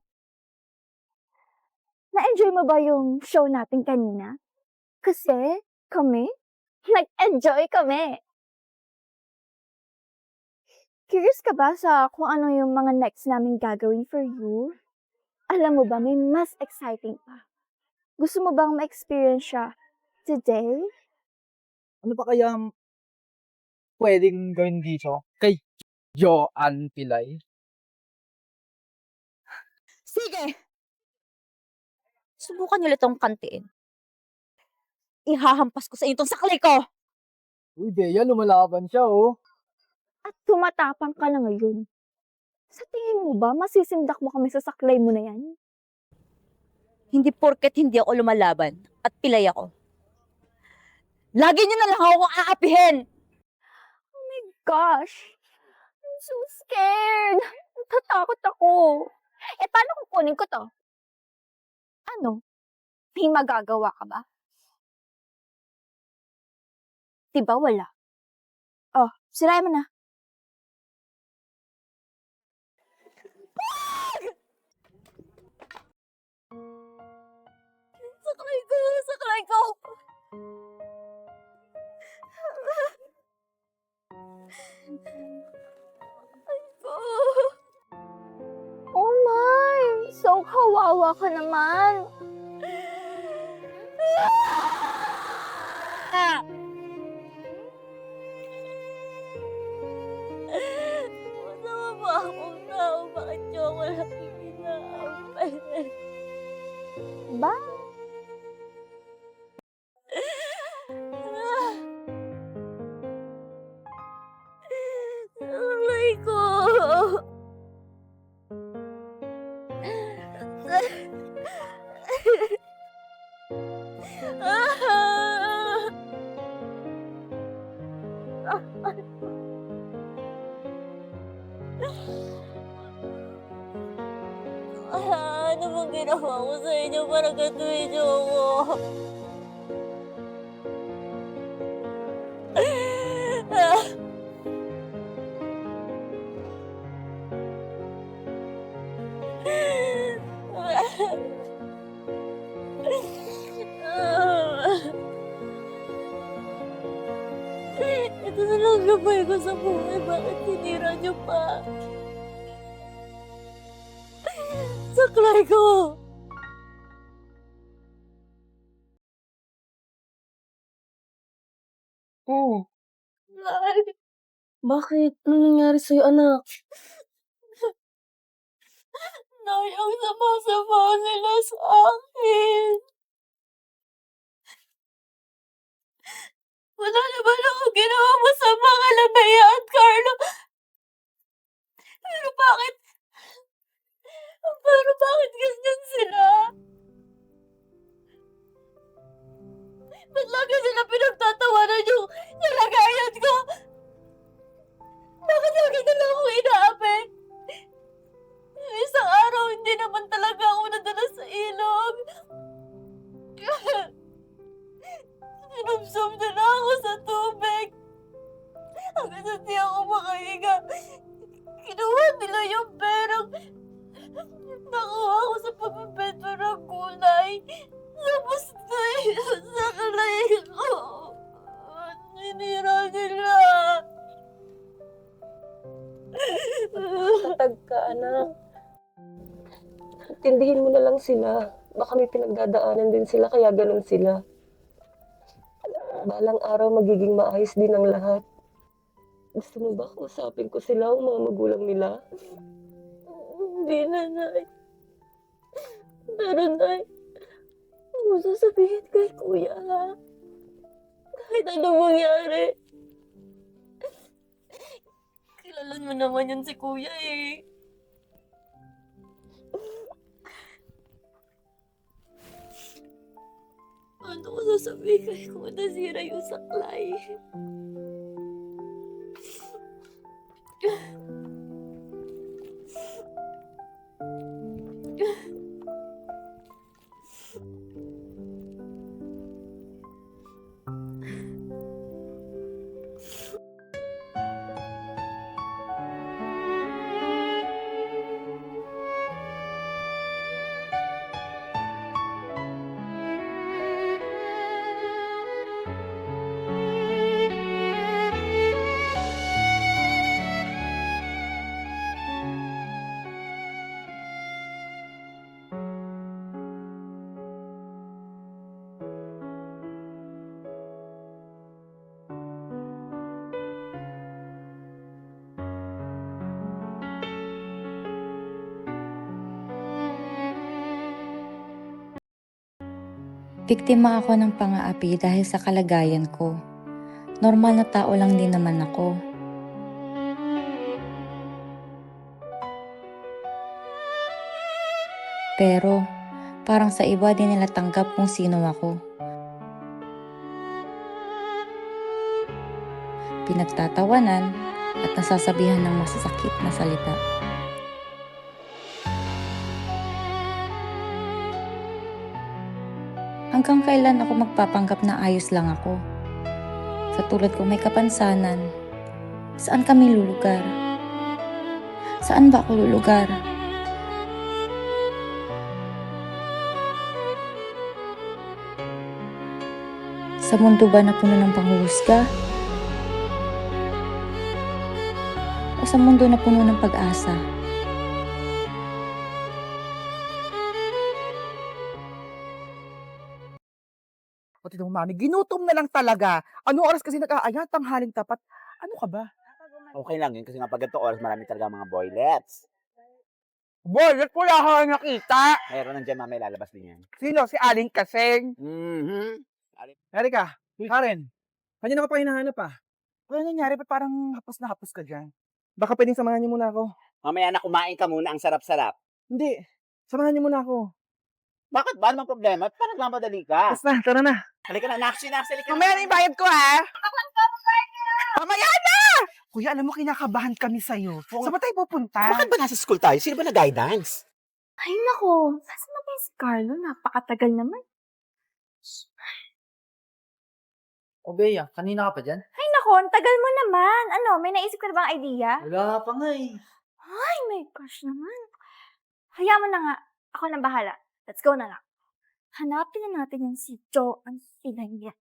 Na-enjoy mo ba yung show natin kanina? Kasi kami, nag-enjoy kami. Curious ka ba sa kung ano yung mga next namin gagawin for you? Alam mo ba, may mas exciting pa. Gusto mo bang ma-experience siya today? Ano pa kaya pwedeng gawin dito kay Joan Pilay? Sige! Subukan niyo ulit tong kantiin. Ihahampas ko sa inyo tong saklay ko! Uy, Bea, lumalaban siya, oh. At tumatapang ka na ngayon. Sa tingin mo ba, masisindak mo kami sa saklay mo na yan? Hindi porket hindi ako lumalaban at pilay ako. Lagi niyo na lang ako aapihin! Oh my gosh! I'm so scared! Natatakot ako. Paano kukunin ko to? Ano? May magagawa ka ba? Diba wala? Oh, sirayan mo na. Saklay ko! Saklay ko! Oh my! So kawawa ka naman. Masama ba akong tao? Bakit niyo ako lagi inaampay? Bye! Saklay ko! Ano bang ginawa ko sa inyo para gatuhin niyo ako? Ito na lang gabay ko sa buhay. Bakit tinira niyo pa? Saklay ko! Oh. Bakit? Ano nangyari sa'yo, anak? Nayang sama-sama nila sa akin. Wala naman ako ginawa masama kala Bea at Carlo. Pero bakit ganyan sila? Ba't lagi sila pinagtatawanan yung kalagayan ko? Bakit lagi nila ako inaapi? Isang araw, hindi naman talaga ako nadala sa ilog. Sinubsob na lang ako sa tubig. Hanggang sa di ako makahiga. Kinuha nila yung perang nakuha ko sa pagbibenta ng gulay. Tapos sa kalay ko. Sinira nila. Anak, intindihin mo na lang sila. Baka may pinagdadaanan din sila, kaya ganun sila. Balang araw magiging maayos din ang lahat. Gusto mo ba kausapin ko sila o mga magulang nila? Hindi na, Nay. Pero, Nay, huwag mo sasabihin kay Kuya, ha? Kahit anong mangyari. Kilalan mo naman yan si Kuya, eh. Paano ko sasabihin kay Kuya nasira yung saklay? Biktima ako ng pang-aapi dahil sa kalagayan ko. Normal na tao lang din naman ako. Pero, parang sa iba din nila tanggap kung sino ako. Pinagtatawanan at nasasabihan ng masasakit na salita. Hanggang kailan ako magpapanggap na ayos lang ako? Sa tulad ko may kapansanan, saan kami lulugar? Saan ba ako lulugar? Sa mundo ba na puno ng panghuhusga? O sa mundo na puno ng pag-asa? Pati nung mami, ginutom na lang talaga. Ano oras kasi nag-aaya, tanghaling tapat. Ano ka ba? Okay lang yun kasi nga pag ganito oras marami talaga mga boylets. Boy, wala ka nakita. Mayroon nandiyan mamaya lalabas din yan. Sino? Si Aling Kaseng? Mhm. Erika, Karen, kanina ka pa hinahanap ah. Ano nangyari? Ba't parang hapos na hapos ka dyan? Baka pwedeng samahan niyo muna ako. Mamaya na kumain ka muna, ang sarap-sarap. Hindi, samahan niyo muna ako. Bakit ba? Anong problema? Paano nagmamadali ka? Basta, tara na. Halika na, Naksi, halika na. Mamaya na yung bayad ko, ha? Mamaya na! Kuya, alam mo, kinakabahan kami sa'yo. Saan ba tayo pupunta? Bakit ba nasa school tayo? Sino ba na-guidance? Ay, nako. Saan na ba si Carlo? Napakatagal naman. O Bea, kanina ka pa dyan? Ay, nako. Ang tagal mo naman. Ano, may naisip ka na bang idea? Wala pa nga eh. Ay, may gosh naman. Hayaan mo na nga. Ako na bahala. Let's go na lang. Hanapin na natin yung si Joanne Filaya.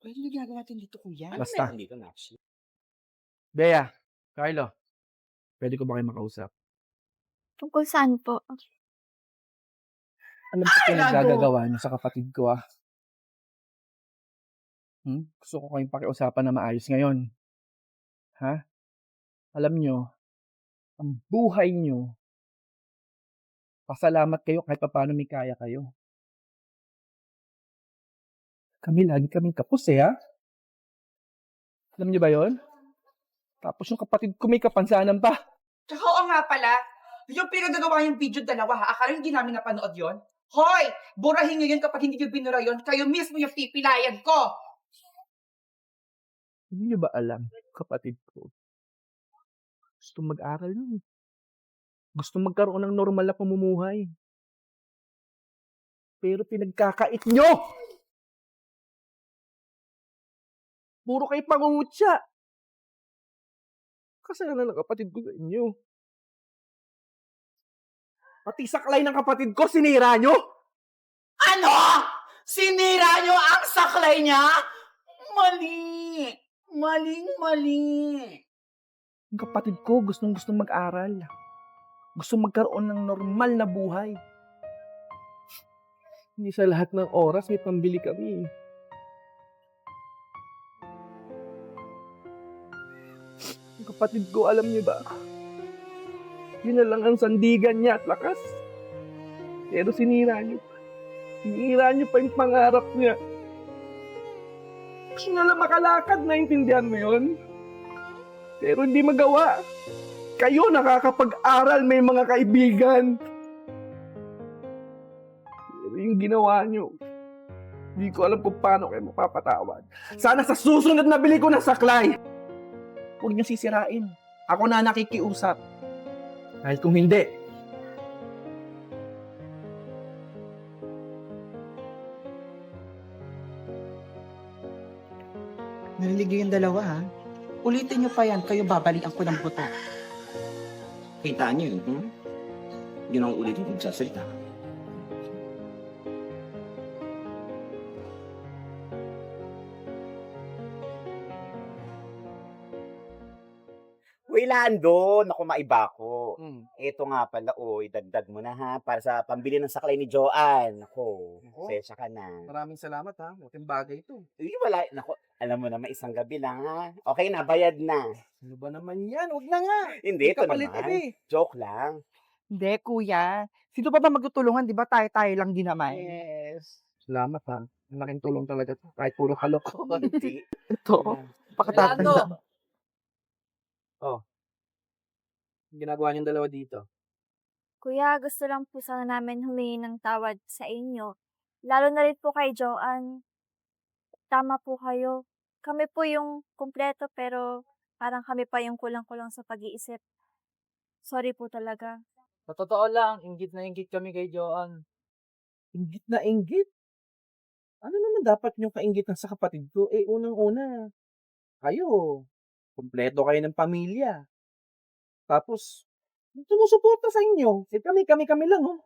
Pwede ginagawa natin dito, kuya. Ano Basta. meron dito, Naksi? Bea, Carlo, pwede ko ba kayo makausap? Tungkol saan po? Alam ko pinaggagawa niyo sa kapatid ko ah. Gusto ko kayong pakiusapan na maayos ngayon. Ha? Alam niyo, ang buhay niyo, pasalamat kayo kahit paano may kaya kayo. Kami lagi kaming kapos ha? Alam niyo ba yon? Tapos yung kapatid ko may kapansanan pa. Tsaka oo nga pala, yung pinagagawa yung video dalawa, ha? Akala hindi namin napanood yon? Hoy! Burahin nyo yun kapag hindi nyo binura yun. Kayo mismo yung pipilayan ko! Hindi niyo ba alam, kapatid ko? Gusto mag-aral yun. Gusto magkaroon ng normal na pamumuhay. Pero pinagkakait nyo! Puro kayo pangungutya. Kasalanan ng kapatid ko sa inyo. Pati saklay ng kapatid ko, sinira nyo! Ano? Sinira nyo ang saklay niya? Mali! Maling-mali! Ang kapatid ko gustong-gustong mag-aral. Gusto magkaroon ng normal na buhay. Hindi sa lahat ng oras may pambili kami. Ang kapatid ko, alam niyo ba? Yun na lang ang sandigan niya at lakas. Pero sinira niyo. Sinira niyo pa yung pangarap niya. Gusto na lang makalakad, naintindihan mo yun? Pero hindi magawa. Kayo nakakapag-aral, may mga kaibigan. Pero yung ginawa niyo, hindi ko alam kung paano kayo mapapatawad. Sana sa susunod na bili ko ng saklay, huwag niyo sisirain. Ako na nakikiusap. Dahil kung hindi, Narinig niyo yung dalawa, ha? Ulitin niyo pa yan, kayo babalikan ko ng buto. Kita niyo yun, hmm? Yun ang ulit yung sasalita. Uy, Lando, naku maiba ko. Hmm. Ito nga pala, uy, dagdag mo na ha, para sa pambili ng saklay ni Joanne. Naku, Naku. sesya ka na. maraming salamat ha. Muting bagay ito. Uy, wala, naku, alam mo naman, isang gabi lang ha. Okay na, bayad na. Ano ba naman yan? Huwag na nga. Hindi, ito Kapalit naman. eh. Joke lang. Hindi, kuya. Sino pa ba magtutulungan? Di ba tayo-tayo lang din naman? Yes. Salamat ha. Ang laking tulong talaga to. Kahit puro kalokohan. Hindi. Ito, pakatatanda. Ginagawa niyong dalawa dito. Kuya, gusto lang po sana namin humingi ng tawad sa inyo. Lalo na rin po kay Joanne. Tama po kayo. Kami po yung kumpleto pero parang kami pa yung kulang-kulang sa pag-iisip. Sorry po talaga. Sa totoo lang, inggit na inggit kami kay Joanne. Inggit na inggit? Ano naman dapat niyong kainggitan sa kapatid ko? Eh, unang-una, kayo, kumpleto kayo ng pamilya. Tapos, sumusuporta sa inyo. Eh, kami lang, oh.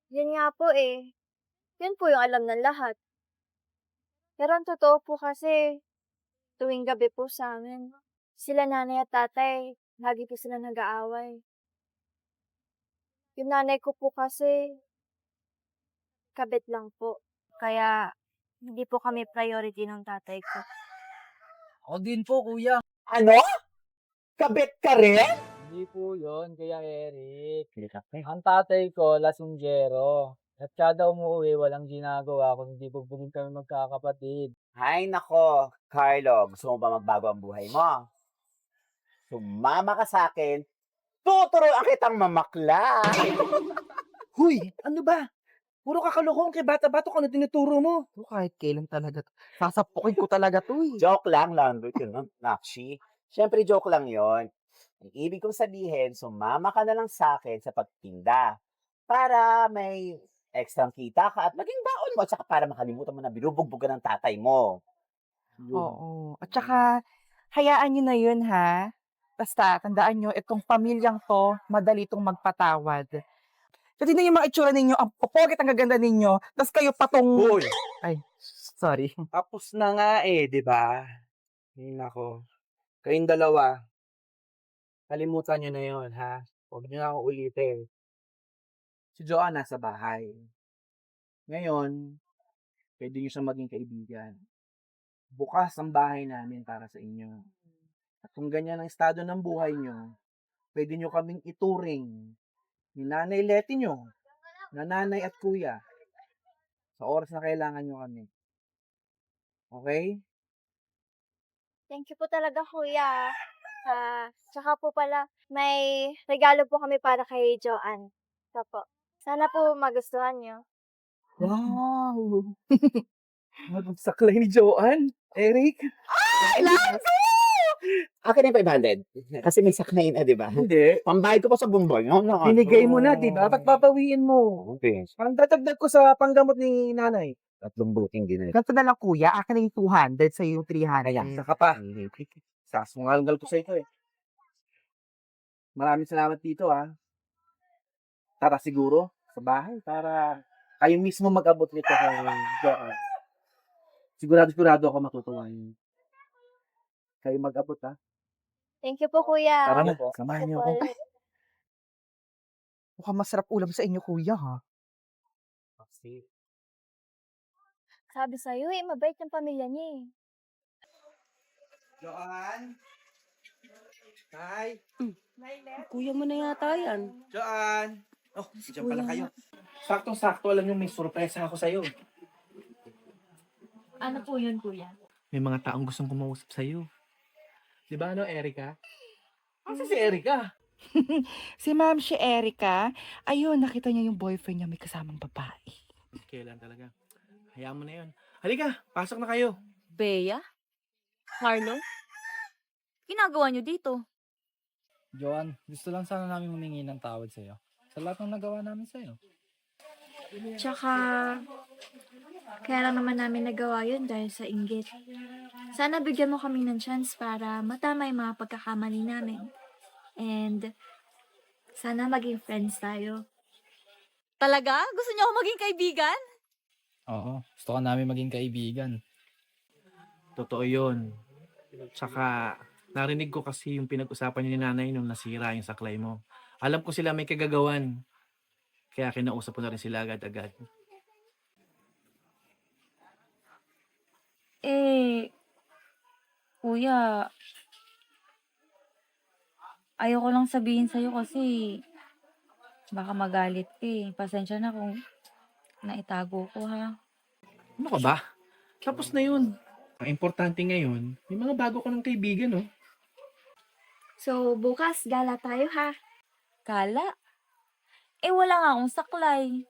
Yun nga po eh. Yun po yung alam ng lahat. Pero ang totoo po kasi, tuwing gabi po sa amin, sila nanay at tatay, lagi po sila nag-aaway. Yung nanay ko po kasi, kabit lang po. Kaya, hindi po kami priority ng tatay ko. Ako din po, kuya. Ano? Kabit ka rin? Hindi po yon kaya Eric. Ang tatay ko, lasunggero. At kada umuwi, walang ginagawa kundi bugbugin kami magkakapatid. Ay, nako. Carlo, gusto mo ba magbago ang buhay mo? Sumama ka sa akin, tuturuan kitang mamakla. Huy, ano ba? Puro kakalokohan kay bata-bata kung ano tinuturo mo. Ito, kahit kailan talaga. Sasapukin ko talaga to eh. Joke lang, Lando. Yun, Nakshi. Siyempre, joke lang yon. Ang ibig kong sabihin, sumama ka na lang sa akin sa pagtinda para may extra kita ka at maging baon mo at saka para makalimutan mo na binubugbugan ng tatay mo. Yun. Oo. At saka, hayaan nyo na yun, ha? Basta, tandaan nyo, itong pamilyang to, madali itong magpatawad. Kasi tingnan yung mga itsura ninyo, ang popogit, ang gaganda ninyo, tapos kayo patong... Hoy, Ay, sorry. tapos na nga eh, di ba? Ay, nako. Kayong dalawa, kalimutan nyo na yon ha? Huwag nyo na ako ulitin. Si Joanne nasa bahay. Ngayon, pwede nyo siya maging kaibigan. Bukas ang bahay namin para sa inyo. At kung ganyan ang estado ng buhay nyo, pwede nyo kaming ituring ni Nanay Leti nyo, na nanay at kuya, sa oras na kailangan nyo kami. Okay? Thank you po talaga, kuya. Tsaka po pala, may regalo po kami para kay Joanne. So po, sana po magustuhan niyo. Wow! Saklay ni Joanne. Eric? Ay, Lando! Akin na yung 500. Kasi may saknay na, di ba? Hindi. Pambayad ko pa sa bumbong. No, Binigay mo na, di ba? Ba't babawiin mo? Okay. Pang dadagdag ko sa panggamot ni nanay. 3 buting din. Ganito na lang, kuya. Akin na yung 200 sa yung 300. Kaya. Saka pa. Sasungal-gal ko sa ito eh. Maraming salamat dito ah. Tara siguro sa bahay para kayo mismo mag-abot nito kay Joanne. Sigurado ako matutuwa yun. Kayo mag-abot ha. Thank you po, kuya. Tara na, po. samahan niyo ako. Ay, mukhang masarap ulam sa inyo, kuya, ha? Kasi, Sabi sa'yo eh, mabait yung pamilya niya eh. Joan? Nay? Kuya mo na yata yan. Joan? Oh, diyan pala kayo. Saktong-sakto, alam niyo may surpresa ako sa'yo. Ano po yun, kuya? May mga taong gustong kumausap sa'yo. Di ba Erica? Asa si Erica? Si Ma'am si Erica, ayun, nakita niya yung boyfriend niya may kasamang babae. Kailan talaga? Hayaan mo na yun. Halika, pasok na kayo. Bea? Carlo? Ginagawa niyo dito? Joan, gusto lang sana namin humingi ng tawad sa'yo. Sa lahat ng nagawa namin sa'yo. Tsaka, kaya lang naman namin nagawa yun dahil sa inggit. Sana bigyan mo kami ng chance para matama yung mga pagkakamali namin. And, sana maging friends tayo. Talaga? Gusto niyo ako maging kaibigan? Oo, gusto ka namin maging kaibigan. Totoo yun. Tsaka, narinig ko kasi yung pinag-usapan niyo ni nanay nung nasira yung saklay mo. Alam ko sila may kagagawan. Kaya kinausap ko na rin sila agad-agad. Kuya, ayoko lang sabihin sa'yo kasi baka magalit ka eh. Pasensya na kung naitago ko ha. Ano ka ba? Tapos na yun. Ang importante ngayon, may mga bago ka ng kaibigan, oh. So, bukas, gala tayo ha. Kala? Wala nga akong saklay.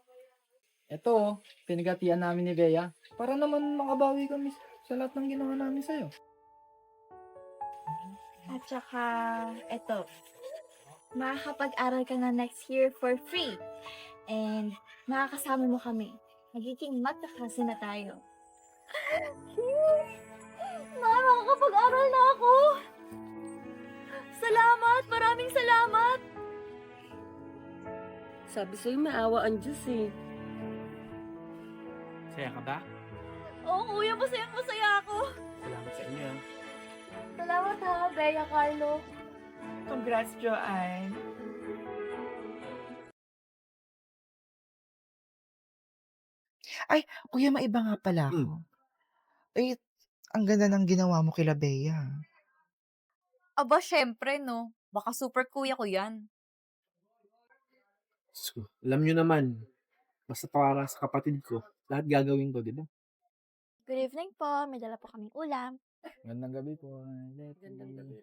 Ito, pinagatian namin ni Bea para naman makabawi kami sa lahat ng ginawa namin sa'yo. At saka, eto, makakapag-aral ka na next year for free. And, makakasama mo kami. Magiging magkakasi na tayo. Makakapag-aral na ako! Salamat! Maraming salamat! Sabi sa'yo, may awa ang Diyos eh. Saya ka ba? Oo, kuya, masaya ako. Salamat sa inyo, ah. Salamat ha, Bea Carlo. Congrats, Joanne. Ay, kuya, maiba nga pala ako. Eh, ang ganda ng ginawa mo kila Bea. Aba, syempre no. Baka super kuya ko yan. So, alam nyo naman, basta para sa kapatid ko, lahat gagawin ko, di ba? Good evening po. May dala po kaming ulam. Gandang gabi po.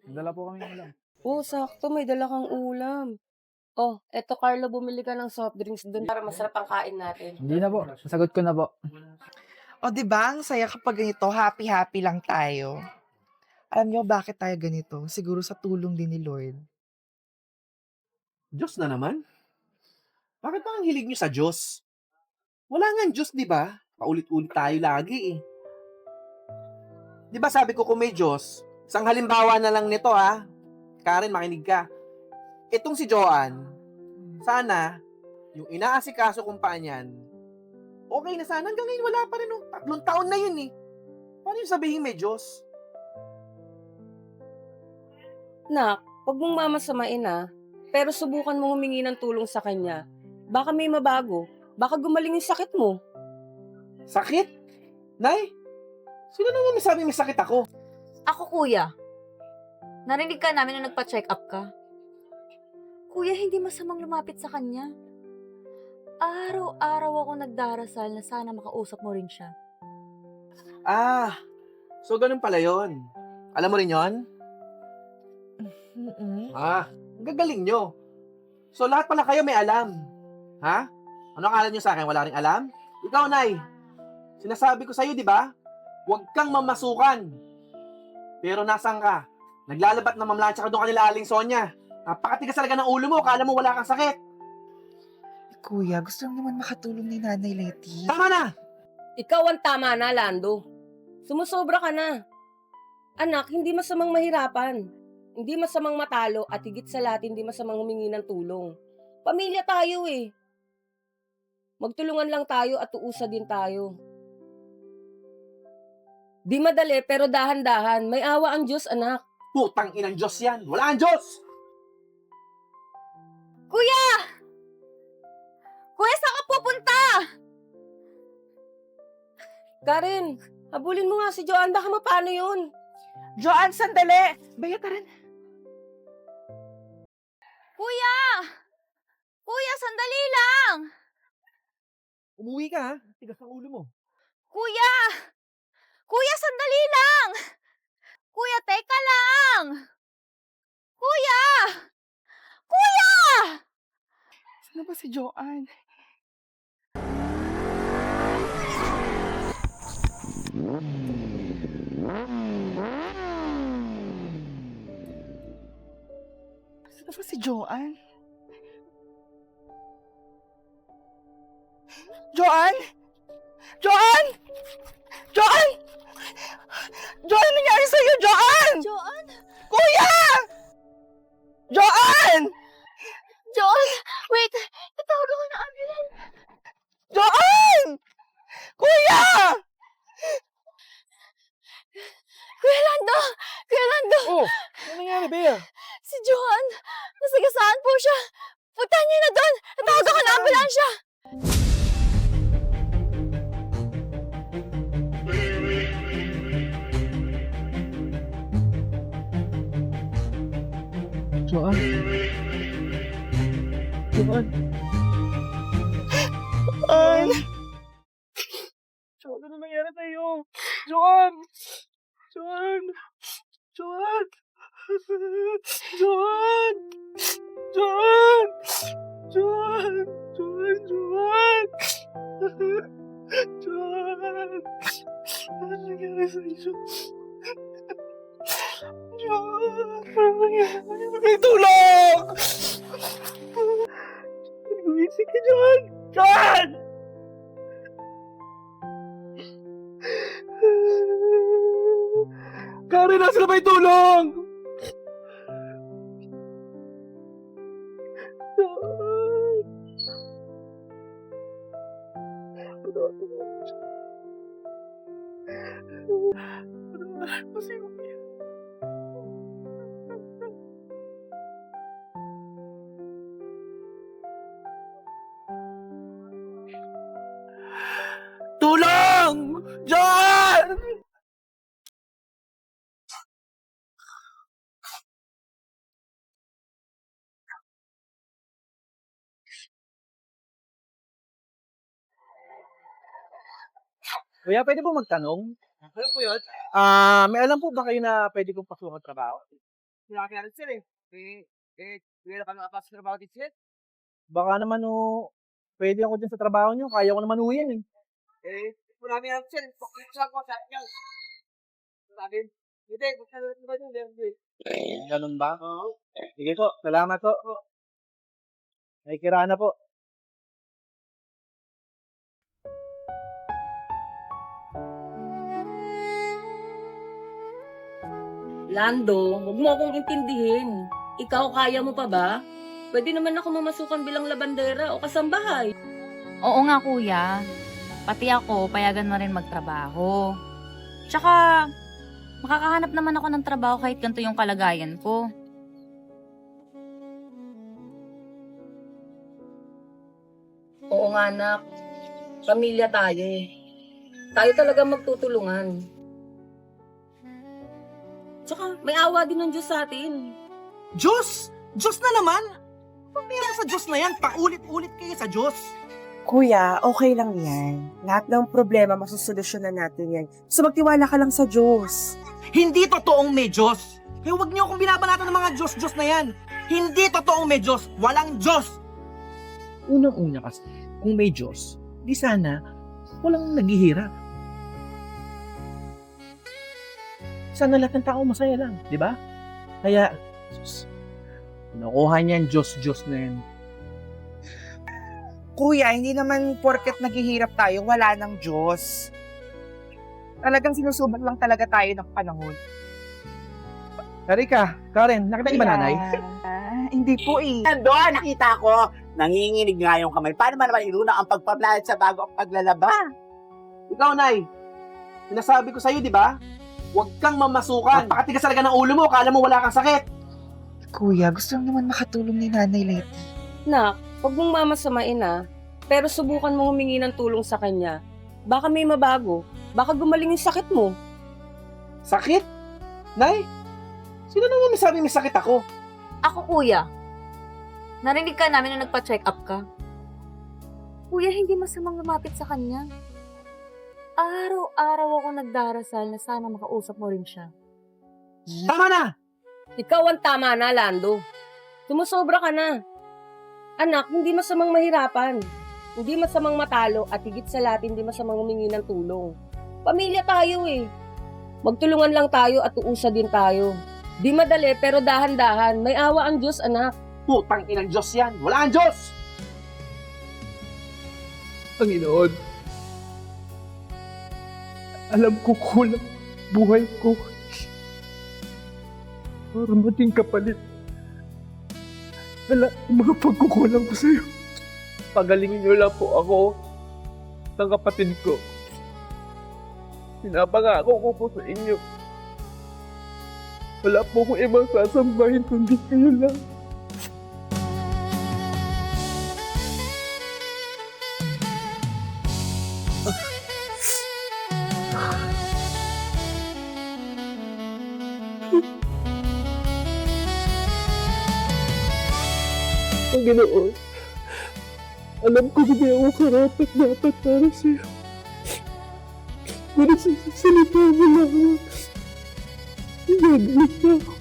Dala po kami ng ulam. Oo, sakto. May dala kang ulam. Oh, eto Carlo, bumili ka ng soft drinks doon para masarap ang kain natin. Hindi na po. Nasagot ko na po. O, di ba? Ang saya kapag ganito, happy-happy lang tayo. Alam niyo bakit tayo ganito? Siguro sa tulong din ni Lord. Diyos na naman? Bakit ba ang hilig nyo sa Diyos? Wala nga Diyos, di ba? Paulit-ulit tayo lagi eh. Di ba sabi ko kung may Diyos, isang halimbawa na lang nito ha. Karen, makinig ka. Itong si Joanne, sana, yung inaasikaso kung paanyan, okay na sana. Hanggang ngayon wala pa rin. 3 taon na yun eh. Paano yung sabihin may Diyos? Nak, huwag mong mamasamain ah. Pero subukan mong humingi ng tulong sa kanya. Baka may mabago. Baka gumaling yung sakit mo. Sakit? Nay? Sino naman may sabi may sakit ako? Ako kuya. Narinig ka namin nung nagpa-check up ka. Kuya, hindi masamang lumapit sa kanya. Araw-araw ako nagdarasal na sana makausap mo rin siya. Ah, so ganun pala yon. Alam mo rin yon? Ah, ang gagaling nyo. So lahat pala kayo may alam. Ha? Ano akala nyo sa akin? Wala ring alam? Ikaw, Nay. Sinasabi ko sa'yo, di ba? Huwag kang mamasukan. Pero nasan ka? Naglalabat na mamlansya ka doon kanila Aling Sonia. Napakatigas talaga ng ulo mo. Akala mo wala kang sakit. Kuya, gusto lang naman makatulong ni Nanay Letty. Tama na! Ikaw ang tama na, Lando. Sumusobra ka na. Anak, hindi masamang mahirapan. Hindi masamang matalo at higit sa lahat, hindi masamang humingi ng tulong. Pamilya tayo eh. Magtulungan lang tayo at uusad din tayo. Di madali pero dahan-dahan. May awa ang Diyos, anak. Putang inang Diyos yan. Wala ang Diyos! Kuya! Kuya, saan ka pupunta? Karen, habulin mo nga si Joanne. Baka mapano yun. Joanne, sandali! Baya ka rin. Kuya! Kuya, sandali lang! Umuwi ka ha? Tigas ang ulo mo. Kuya! Kuya, sandali lang! Kuya, teka lang! Kuya! Kuya! Saan ba si Joanne? Saan ba si Joanne? Joanne! Joanne! Joanne! Joanne, nangyari sa'yo, Joanne! Joanne? Kuya! Joanne! Joanne! Wait! Tatawag ako ng ambulance! Joanne! Kuya! Kuya Lando! Kuya Lando! Oh! Ano nangyari, Bea? Si Joanne! Nasagasaan po siya! Puntahan niyo na doon! Tatawag ako ng ambulansya! Joanne? Joanne? Joanne! Joanne, ano nangyari sa'yo? Joanne! Joanne! Joanne! Joanne! Joanne! Joanne! Joanne! Joanne! Joanne! Ano nangyari sa'yo? Joanne! Ano nangyari? May tulong! Gumising ka, Joanne! Joanne! Karen, nasa na ba yung tulong? Tulong! John! Kuya, pwede po magtanong? Ano po yun? May alam po ba kayo na pwede kong pasukan trabaho? Nakakaya sir eh. Kaya na kami nakapasok sa trabaho sir. Baka naman pwede ako dyan sa trabaho nyo. Kaya ko naman yan eh. Kung namin ang sir, pakita ko sa inyo. Sabi, hindi, gusto na ba yun? Ganun ba? Oo. Sige po, salamat po. Ay, kirana po. Lando, huwag mo akong intindihin. Ikaw, kaya mo pa ba? Pwede naman ako mamasukan bilang labandera o kasambahay. Oo nga kuya, pati ako payagan mo rin magtrabaho. Tsaka, makakahanap naman ako ng trabaho kahit ganito yung kalagayan ko. Oo nga, anak. Pamilya tayo eh. Tayo talaga magtutulungan. Tsaka, may awa din ng Diyos sa atin. Diyos! Diyos na naman! Pamira sa Diyos na yan, paulit-ulit kayo sa Diyos. Kuya, okay lang yan. Lahat ng problema, masusolusyonan natin yan. So magtiwala ka lang sa Diyos. Hindi totoong may Diyos. Kaya huwag niyo akong binabanatan ng mga Diyos-Diyos na yan. Hindi totoong may Diyos. Walang Diyos. Unang-una kasi, kung may Diyos, di sana walang naghihirap. Sana lahat ng tao masaya lang, di ba? Kaya, nakuha niyan Diyos-Diyos na yan. Kuya, hindi naman porket naghihirap tayo, wala ng Diyos. Talagang sinusubok lang talaga tayo ng panahon. Erika, Karen, nakita niyo ba nanay? Hindi po eh. Doon, nakita ko, nanginginig nga yung kamay. Paano man naman iruna ang pagpaplayat sa bago ang paglalaba? Ikaw, Nay. Sinasabi ko sa'yo, di ba? Huwag kang mamasukan. Napakatigas talaga ng ulo mo. Akala mo wala kang sakit. Kuya, gusto lang naman makatulong ni Nanay Letty. Nak, huwag mong mamasamain pero subukan mo humingi ng tulong sa kanya. Baka may mabago. Baka gumaling yung sakit mo. Sakit? Nay? Sino naman may sabi may sakit ako? Ako, kuya. Narinig ka namin na nagpa-check up ka. Kuya, hindi masamang lumapit sa kanya. Araw-araw ako nagdarasal na sana makausap mo rin siya. Tama na! Ikaw ang tama na, Lando. Sumusobra ka na. Anak, hindi masamang mahirapan. Hindi masamang matalo at higit sa lahat hindi masamang humingi ng tulong. Pamilya tayo Magtulungan lang tayo at uusad din tayo. Di madali pero dahan-dahan. May awa ang Diyos, anak. Putang inang Diyos yan. Wala ang Diyos! Panginoon, alam ko kulang buhay ko para maging kapalit wala yung mga pagkukulang ko sa'yo. Pagalingin niyo lang po ako ng kapatid ko. Pinapangako ko po sa inyo. Wala po kong ibang sasambahin kundi kayo lang. Panginoon, alam ko hindi ako karapat dapat para sa'yo. Pero salita mo lang ako. Ibabalik na ako.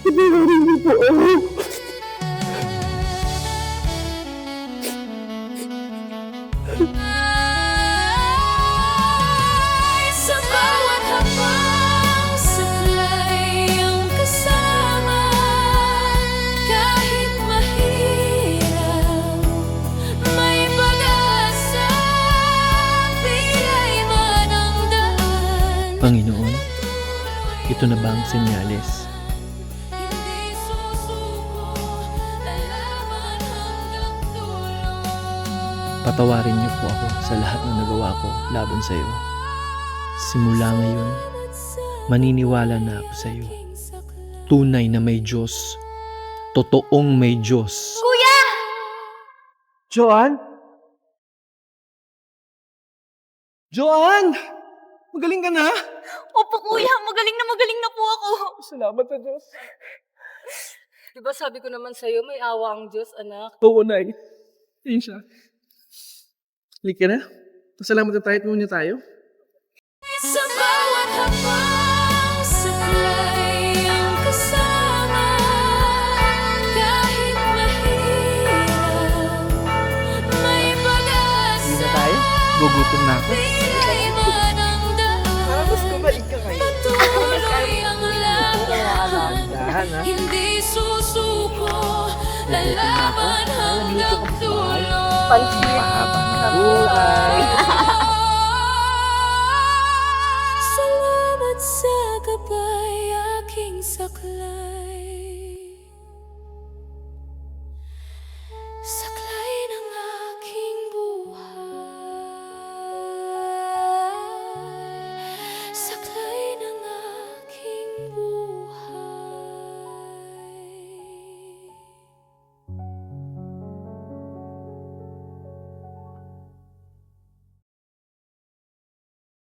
Panawarin mo po ako. Sa bawat habang saklay ang kasama, kahit mahirap, may pag-asa, pilay man ang daan. Panginoon, ito na ba ang senyales? Hindi susuko, lalaban hanggang dulo. Patawarin niyo po ako sa lahat ng nagawa ko laban sa iyo. Simula ngayon, maniniwala na ako sa iyo. Tunay na may Diyos. Totoong may Diyos. Kuya! Joanne? Joanne! Magaling ka na? Opo, kuya. Magaling na po ako. Salamat sa Diyos. Diba sabi ko naman sa'yo, may awa ang Diyos, anak. Oo, Nay. Yun siya. Halika na. Pasalamat na tayo at muna tayo. Sa bawat habang saklay ang kasama, kahit mahirap, may pag-asa, Hindi na tayo. Gugutom na ako. pilay man ang daan. Parang mas kumalik ka kayo. Patuloy ang laban, Dahan, ha? hindi susuko, lalaban hanggang dulo. Mahaba na buhay. Salamat sa gabay, aking saklay. Saklay ng aking buhay. Saklay ng aking buhay.